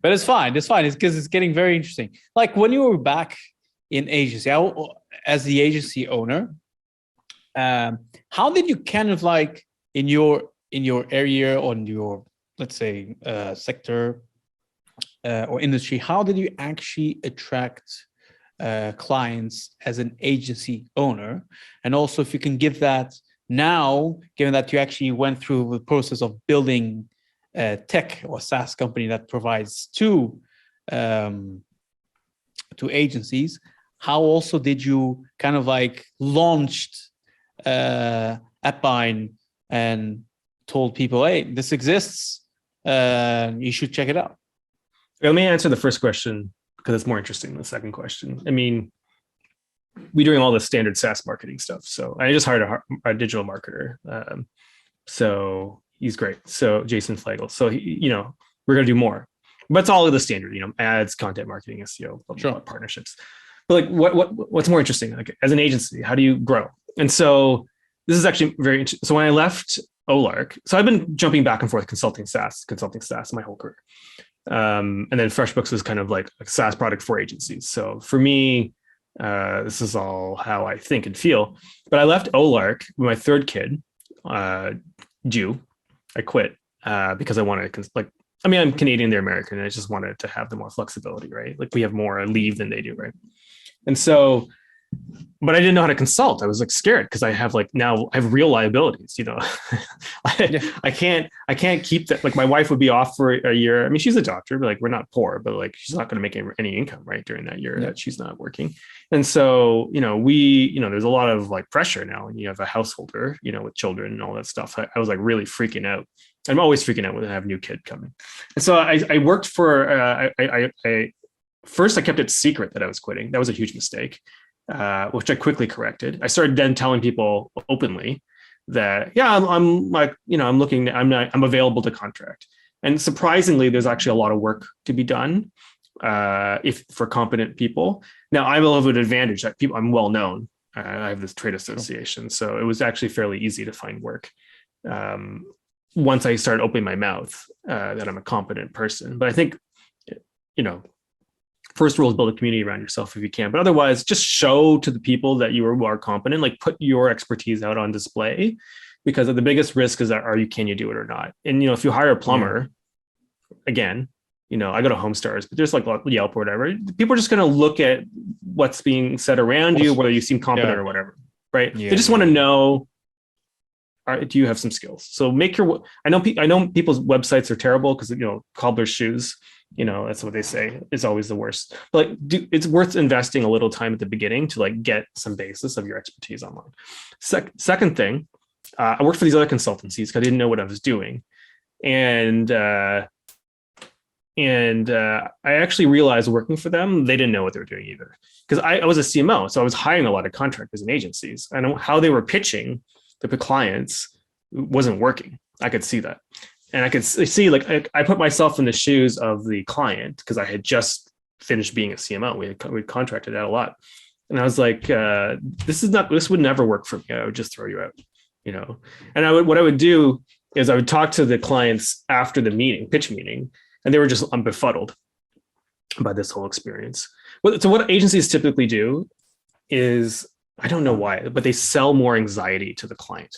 but it's fine. It's because it's getting very interesting. Like when you were back in agency, as the agency owner, how did you kind of like in your area or in your, let's say, sector or industry, how did you actually attract clients as an agency owner? And also if you can give that now, given that you actually went through the process of building tech or SaaS company that provides to agencies, how also did you kind of like launched AppBind and told people, hey, this exists, you should check it out? Let me answer the first question because it's more interesting than the second question. I mean, we're doing all the standard SaaS marketing stuff. So I just hired a digital marketer. So he's great. So Jason Flagel. So we're going to do more, but it's all of the standard, ads, content marketing, SEO, sure, partnerships. But like what's more interesting, like as an agency, how do you grow? And so this is actually very interesting. So when I left Olark, so I've been jumping back and forth consulting SaaS my whole career. And then FreshBooks was kind of like a SaaS product for agencies. So for me, this is all how I think and feel. But I left Olark with my third kid, Jew. I quit because I wanted to I'm Canadian, they're American, and I just wanted to have the more flexibility, right? Like we have more leave than they do, right? And so, but I didn't know how to consult. I was like scared because I have real liabilities, I can't keep that. Like my wife would be off for a year. I mean, she's a doctor, but like we're not poor, but like she's not going to make any income, right, during that year that she's not working. And so, there's a lot of like pressure now when you have a householder, with children and all that stuff. I was like really freaking out. I'm always freaking out when I have a new kid coming. And so I worked for, first I kept it secret that I was quitting. That was a huge mistake, which I quickly corrected. I started then telling people openly that, I'm available to contract. And surprisingly, there's actually a lot of work to be done for competent people. Now I will have an advantage that I'm well known. I have this trade association, so it was actually fairly easy to find work. Once I started opening my mouth, that I'm a competent person. But I think, first rule is build a community around yourself if you can. But otherwise, just show to the people that you are competent, like put your expertise out on display, because the biggest risk is that can you do it or not? And, if you hire a plumber, again, I go to HomeStars, but there's like Yelp or whatever. People are just going to look at what's being said around you, whether you seem competent or whatever, right? They just want to know, do you have some skills? So I know people's websites are terrible because, cobbler's shoes, that's what they say is always the worst. But it's worth investing a little time at the beginning to like get some basis of your expertise online. Second thing, I worked for these other consultancies because I didn't know what I was doing. And I actually realized working for them, they didn't know what they were doing either. Because I was a CMO, so I was hiring a lot of contractors and agencies. I know how they were pitching the clients wasn't working. I could see that. And I could see, like, I put myself in the shoes of the client because I had just finished being a CMO. We contracted out a lot. And I was like, this would never work for me. I would just throw you out, And what I would do is I would talk to the clients after the pitch meeting, and they were just befuddled by this whole experience. So what agencies typically do is, I don't know why, but they sell more anxiety to the client.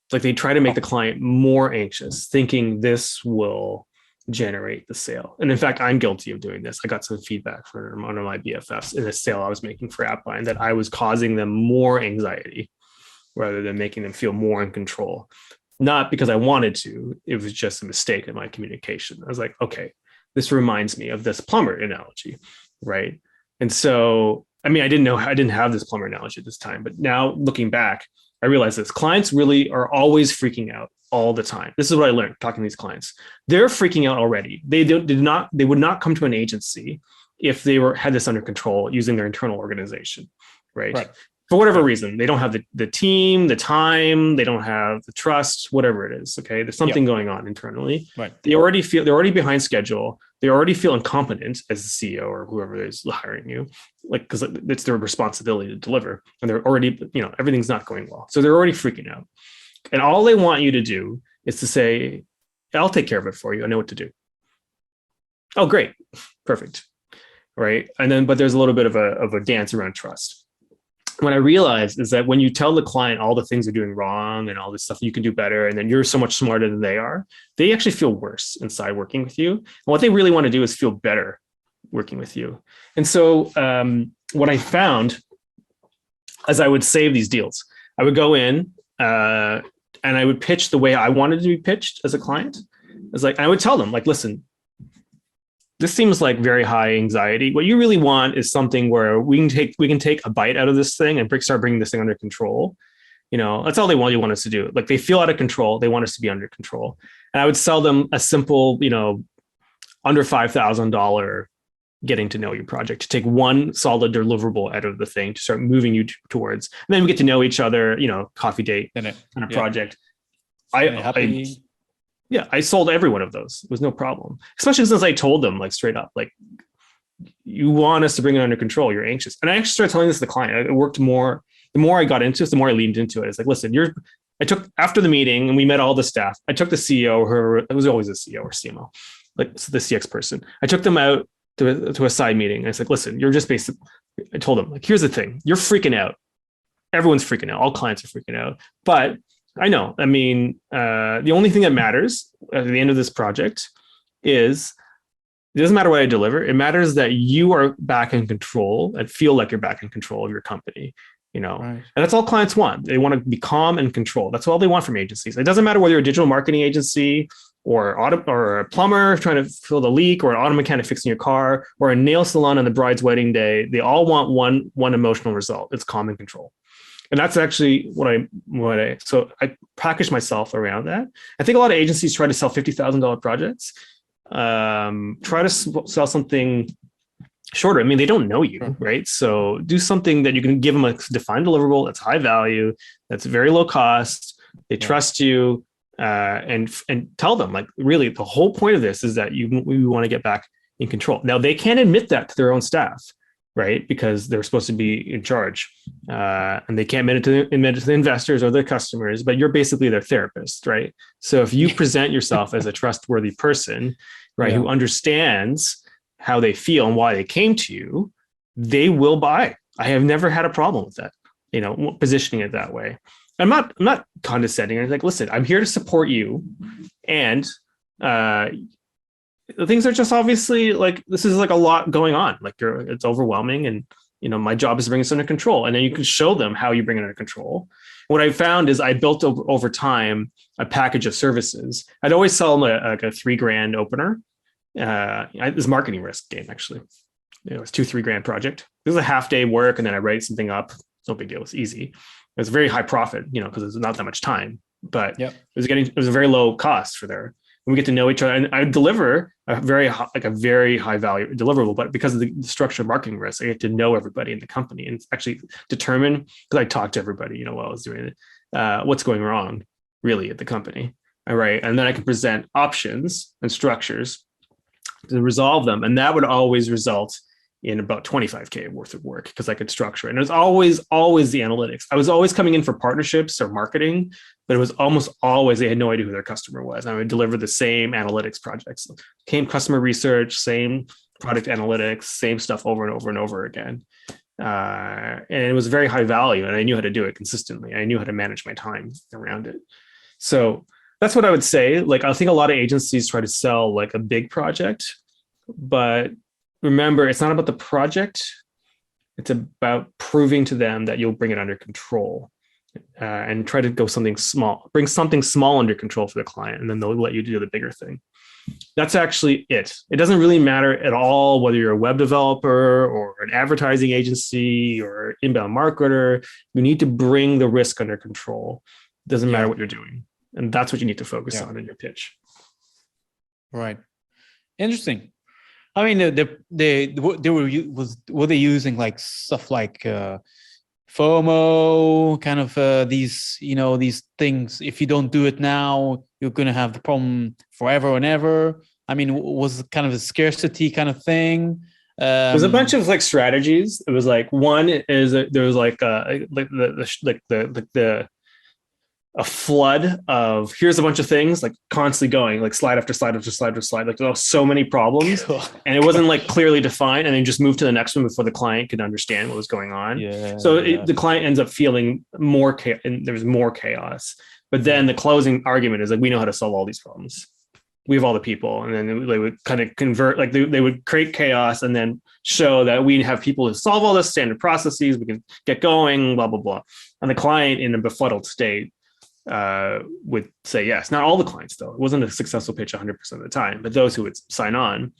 It's like they try to make the client more anxious, thinking this will generate the sale. And in fact, I'm guilty of doing this. I got some feedback from one of my BFFs in a sale I was making for AppBind that I was causing them more anxiety rather than making them feel more in control. Not because I wanted to, it was just a mistake in my communication. I was like, okay, this reminds me of this plumber analogy, right? And so, I didn't have this plumber analogy at this time, but now looking back, I realized this. Clients really are always freaking out all the time. This is what I learned talking to these clients. They're freaking out already. They would not come to an agency if they had this under control using their internal organization, right? For whatever reason, they don't have the team, the time, they don't have the trust, whatever it is. Okay, there's something going on internally. Right. They're already behind schedule. They already feel incompetent as the CEO or whoever is hiring you, because it's their responsibility to deliver, and they're already, everything's not going well, so they're already freaking out. And all they want you to do is to say, "I'll take care of it for you. I know what to do." Oh, great, perfect, right? And then, but there's a little bit of a dance around trust. What I realized is that when you tell the client all the things they're doing wrong and all this stuff you can do better, and then you're so much smarter than they are, they actually feel worse inside working with you. And what they really want to do is feel better working with you. And so what I found as I would save these deals, I would go in and I would pitch the way I wanted to be pitched as a client. I would tell them, like, listen, this seems like very high anxiety. What you really want is something where we can take a bite out of this thing and start bringing this thing under control. That's all they want us to do. Like, they feel out of control. They want us to be under control. And I would sell them a simple, under $5,000 getting to know you project to take one solid deliverable out of the thing to start moving you towards. And then we get to know each other, coffee date kind of project. I sold every one of those. It was no problem, especially since I told them, like, straight up, like, you want us to bring it under control. You're anxious. And I actually started telling this to the client. It worked more. The more I got into it, the more I leaned into it. It's like, listen, I took, after the meeting and we met all the staff, I took the CEO, it was always a CEO or CMO. like the CX person. I took them out to a side meeting. I said, listen, you're just basically, I told them, like, here's the thing. You're freaking out. Everyone's freaking out. All clients are freaking out. But I know, I mean, the only thing that matters at the end of this project is it doesn't matter what I deliver. It matters that you are back in control and feel like you're back in control of your company, Right. and that's all clients want. They want to be calm and control. That's all they want from agencies. It doesn't matter whether you're a digital marketing agency or a plumber trying to fill the leak, or an auto mechanic fixing your car, or a nail salon on the bride's wedding day. They all want one emotional result. It's calm and control. And that's actually so I packaged myself around that. I think a lot of agencies try to sell $50,000 projects, try to sell something shorter. I mean, they don't know you, right? So do something that you can give them a defined deliverable that's high value, that's very low cost. They trust you, and tell them, like, really, the whole point of this is that we want to get back in control. Now, they can't admit that to their own staff, right? Because they're supposed to be in charge, and they can't admit it to the investors or their customers, but you're basically their therapist, right? So if you present yourself as a trustworthy person, right, who understands how they feel and why they came to you, they will buy. I have never had a problem with that, positioning it that way. I'm not condescending. I'm like, listen, I'm here to support you, and the things are just obviously, like, this is like a lot going on. Like, it's overwhelming, and my job is to bring this under control. And then you can show them how you bring it under control. What I found is I built over time a package of services. I'd always sell them like a $3,000 opener. This marketing risk game, actually. It was $2-3 project. It was a half day work, and then I write something up. It's no big deal. It's easy. It was very high profit, because it's not that much time. But it was a very low cost for there. We get to know each other, and I deliver a very high value deliverable. But because of the structure of marketing risk, I get to know everybody in the company and actually determine, because I talk to everybody, while I was doing it, what's going wrong really at the company. All right, and then I can present options and structures to resolve them, and that would always result in about $25,000 worth of work, because I could structure it. And it was always the analytics. I was always coming in for partnerships or marketing, but it was almost always they had no idea who their customer was. I would deliver the same analytics projects, same customer research, same product analytics, same stuff over and over and over again. And it was very high value, and I knew how to do it consistently. I knew how to manage my time around it. So that's what I would say. Like, I think a lot of agencies try to sell like a big project, but remember, it's not about the project. It's about proving to them that you'll bring it under control, and try to go something small, bring something small under control for the client, and then they'll let you do the bigger thing. That's actually it. It doesn't really matter at all whether you're a web developer or an advertising agency or inbound marketer. You need to bring the risk under control. It doesn't matter what you're doing. And that's what you need to focus on in your pitch. Right. Interesting. I mean, were they using like stuff like FOMO, kind of these things? If you don't do it now, you're going to have the problem forever and ever. I mean, was it kind of a scarcity kind of thing? There's a bunch of like strategies. It was like, one is there was like a flood of, here's a bunch of things, like constantly going, like slide after slide after slide after slide. Like, there were so many problems, and it wasn't like clearly defined, and then just move to the next one before the client could understand what was going on. The client ends up feeling more chaos, and there's more chaos. But then the closing argument is like, we know how to solve all these problems. We have all the people. And then they would kind of convert, like they would create chaos and then show that we have people who solve all this standard processes. We can get going, blah, blah, blah. And the client, in a befuddled state, would say yes. Not all the clients, though. It wasn't a successful pitch 100% of the time, but those who would sign on,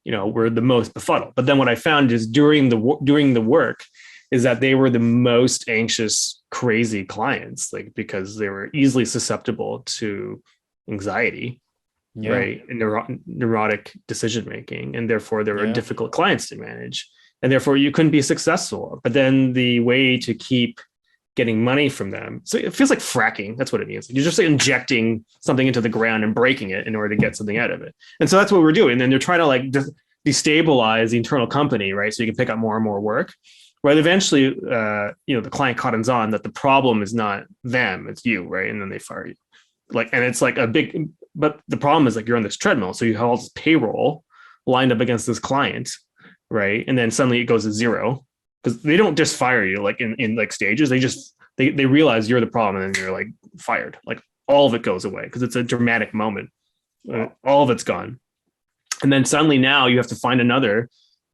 were the most befuddled. But then what I found is doing the work is that they were the most anxious, crazy clients, like, because they were easily susceptible to anxiety, right, and neurotic decision making, and therefore they were difficult clients to manage, and therefore you couldn't be successful. But then the way to keep getting money from them, so it feels like fracking. That's what it means. You're just injecting something into the ground and breaking it in order to get something out of it. And so that's what we're doing. And then they're trying to like destabilize the internal company, right? So you can pick up more and more work. Right. Eventually, the client cottons on that the problem is not them, it's you, right? And then they fire you. And it's like a big but the problem is like you're on this treadmill. So you have all this payroll lined up against this client, right? And then suddenly it goes to zero because they don't just fire you like in like stages. They realize you're the problem and then you're like fired. Like all of it goes away because it's a dramatic moment. All of it's gone. And then suddenly now you have to find another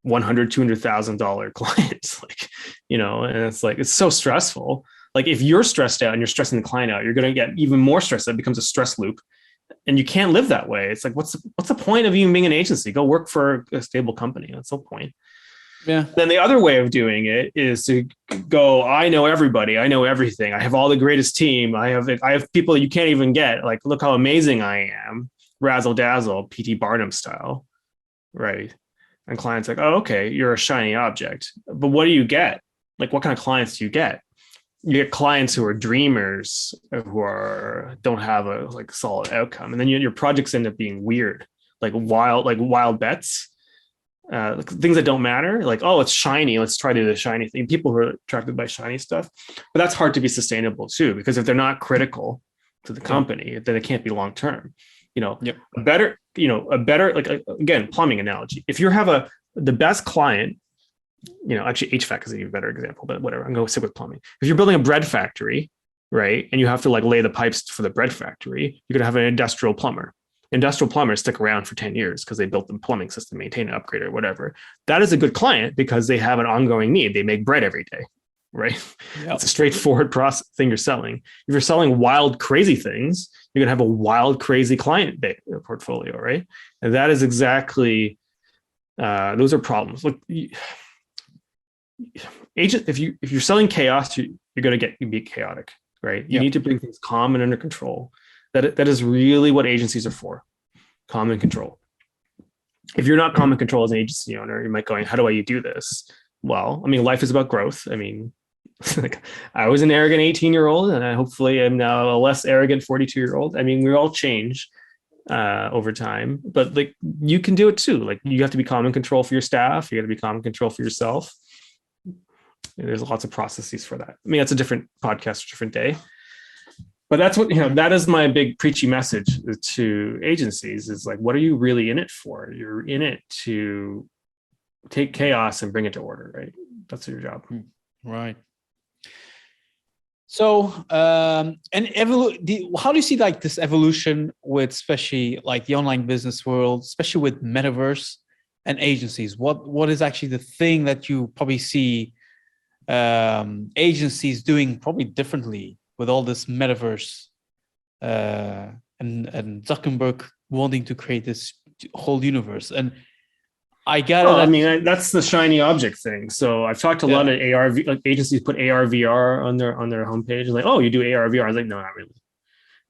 $100,000-$200,000 clients, like, and it's like, it's so stressful. Like if you're stressed out and you're stressing the client out, you're going to get even more stressed. It becomes a stress loop and you can't live that way. It's like, what's the point of even being an agency? Go work for a stable company. That's the point. Yeah. Then the other way of doing it is to go, I know everybody. I know everything. I have all the greatest team. I have people you can't even get. Like, look how amazing I am. Razzle dazzle, P.T. Barnum style. Right. And clients like, oh, okay, you're a shiny object. But what do you get? Like, what kind of clients do you get? You get clients who are dreamers, who don't have a like solid outcome. And then your projects end up being weird, like wild bets. Things that don't matter, like, oh, it's shiny, let's try to do the shiny thing. People who are attracted by shiny stuff, but that's hard to be sustainable too, because if they're not critical to the company, then it can't be long term. A better like, again, plumbing analogy. If you have the best client, actually HVAC is an even better example, but whatever, I'm going to stick with plumbing. If you're building a bread factory, right, and you have to like lay the pipes for the bread factory, you're going to have an industrial plumber. Industrial plumbers stick around for 10 years because they built the plumbing system, maintain it, upgrade it, whatever. That is a good client because they have an ongoing need. They make bread every day, right? Yep. It's a straightforward process thing you're selling. If you're selling wild, crazy things, you're going to have a wild, crazy client portfolio, right? And that is exactly, those are problems. Look, if you're selling chaos, you're going to be chaotic, right? You need to bring things calm and under control. That is really what agencies are for, calm and control. If you're not calm and control as an agency owner, you might go, how do I do this? Well, I mean, life is about growth. I mean, like I was an arrogant 18-year-old and I hopefully am now a less arrogant 42-year-old. I mean, we all change over time, but like you can do it too. Like you have to be calm and control for your staff. You got to be calm and control for yourself. And there's lots of processes for that. I mean, that's a different podcast, a different day. But that's what, that is my big preachy message to agencies is like, what are you really in it for? You're in it to take chaos and bring it to order, right? That's your job. Right. So, how do you see like this evolution with especially like the online business world, especially with metaverse and agencies? What is actually the thing that you probably see agencies doing probably differently with all this metaverse and Zuckerberg wanting to create this whole universe? And I got it. I mean, that's the shiny object thing. So I've talked to a lot of AR, like agencies put AR VR on their homepage. Like, oh, you do AR VR? I was like, no, not really.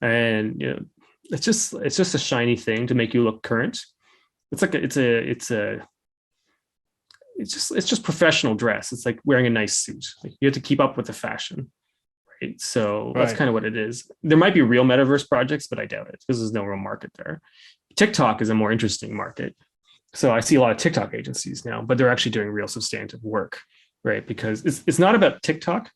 And it's just a shiny thing to make you look current. It's like it's just professional dress. It's like wearing a nice suit. Like you have to keep up with the fashion. Right. So that's kind of what it is. There might be real metaverse projects, but I doubt it because there's no real market there. TikTok is a more interesting market. So I see a lot of TikTok agencies now, but they're actually doing real substantive work, right? Because it's not about TikTok.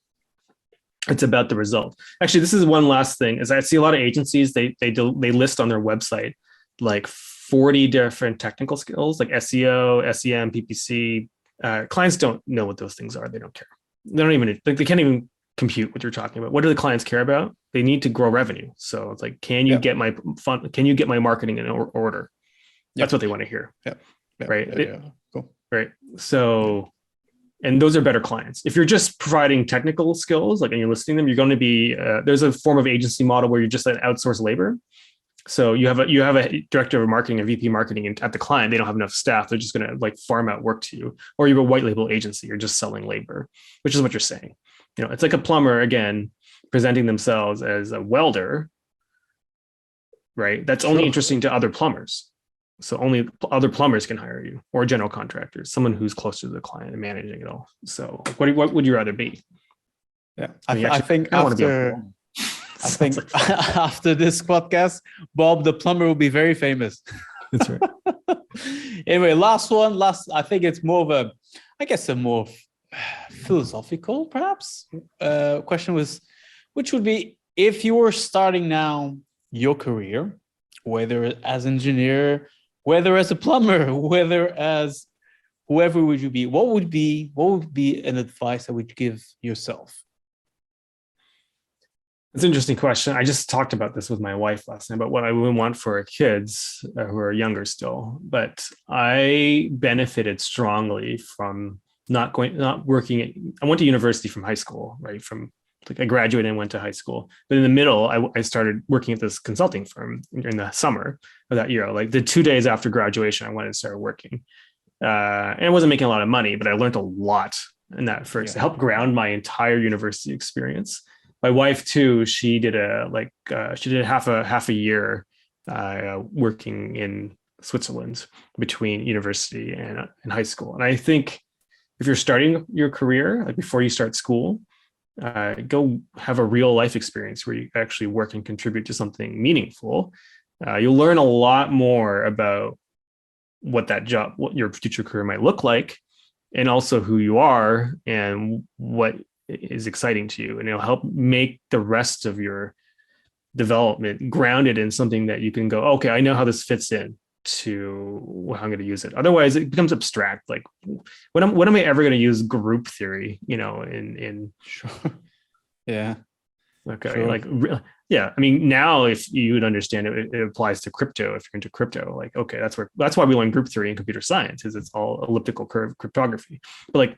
It's about the result. Actually, this is one last thing is I see a lot of agencies, they list on their website like 40 different technical skills like SEO, SEM, PPC. Clients don't know what those things are. They don't care. They don't even, like, they can't even compute what you're talking about. What do the clients care about? They need to grow revenue. So it's like, can you get my fund? Can you get my marketing in order? That's what they want to hear. Right. Cool. Right. So, and those are better clients. If you're just providing technical skills, like, and you're listing them, you're going to be, there's a form of agency model where you're just an outsourced labor. So you have a director of marketing, a VP marketing at the client. They don't have enough staff. They're just going to like farm out work to you, or you have a white label agency. You're just selling labor, which is what you're saying. It's like a plumber, again, presenting themselves as a welder, right? That's only interesting to other plumbers. So only other plumbers can hire you, or general contractors, someone who's closer to the client and managing it all. So what would you rather be? Yeah, I think after after this podcast, Bob the plumber will be very famous. That's right. Anyway, last one. I think it's more of a more philosophical, perhaps, question which would be, if you were starting now your career whether as engineer, whether as a plumber, whether as whoever would you be? What would be an advice that would give yourself? It's an interesting question. I just talked about this with my wife last night about what I would want for our kids who are younger still. But I benefited strongly from not working. I went to university from high school, right? From like I graduated and went to high school. But in the middle, I started working at this consulting firm in the summer of that year. Like the 2 days after graduation, I went and started working. And I wasn't making a lot of money, but I learned a lot in that first. It helped ground my entire university experience. My wife too, she did half a year working in Switzerland between university and high school. And I think if you're starting your career, like before you start school, go have a real life experience where you actually work and contribute to something meaningful. You'll learn a lot more about what your future career might look like, and also who you are and what is exciting to you. And it'll help make the rest of your development grounded in something that you can go, okay, I know how this fits in to how I'm going to use it. Otherwise, it becomes abstract. Like, when am I ever going to use group theory? In Sure. Yeah. Okay. Sure. Like, yeah. I mean, now if you would understand it, it applies to crypto. If you're into crypto, like, okay, that's why we learn group theory in computer science, is it's all elliptical curve cryptography. But like,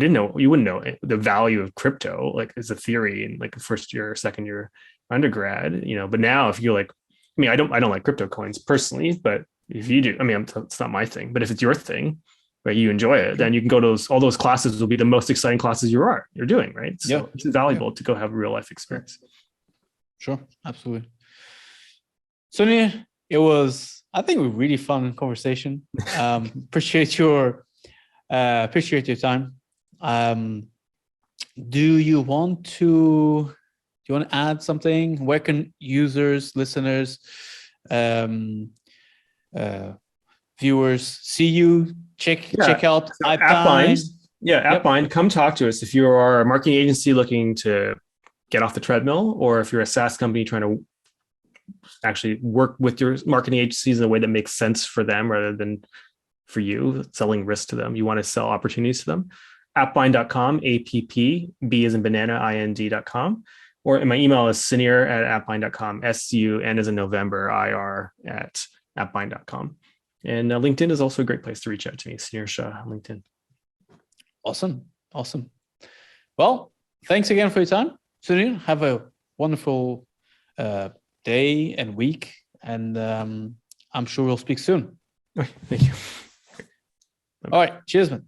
you wouldn't know the value of crypto, like as a theory in like a first year or second year undergrad, but now if you're like, I mean, I don't like crypto coins personally, but if you do, I mean, it's not my thing, but if it's your thing, right, you enjoy it, then you can go to all those classes will be the most exciting classes you're doing, right? So it's valuable to go have a real life experience. Sure, absolutely. Sunir, it was, I think, a really fun conversation. Appreciate your time. Do you want to add something? Where can users, listeners, viewers see you? Check out AppBind. Yeah, AppBind. Come talk to us if you are a marketing agency looking to get off the treadmill, or if you're a SaaS company trying to actually work with your marketing agencies in a way that makes sense for them rather than for you, selling risk to them. You want to sell opportunities to them. AppBind.com, APP, as in banana, IND.com. Or my email is sunir@appbind.com, SUN as in November, IR@appbind.com. And LinkedIn is also a great place to reach out to me, Sunir Shah, LinkedIn. Awesome. Well, thanks again for your time, Sunir. Have a wonderful day and week, and I'm sure we'll speak soon. Thank you. All right. Cheers, man.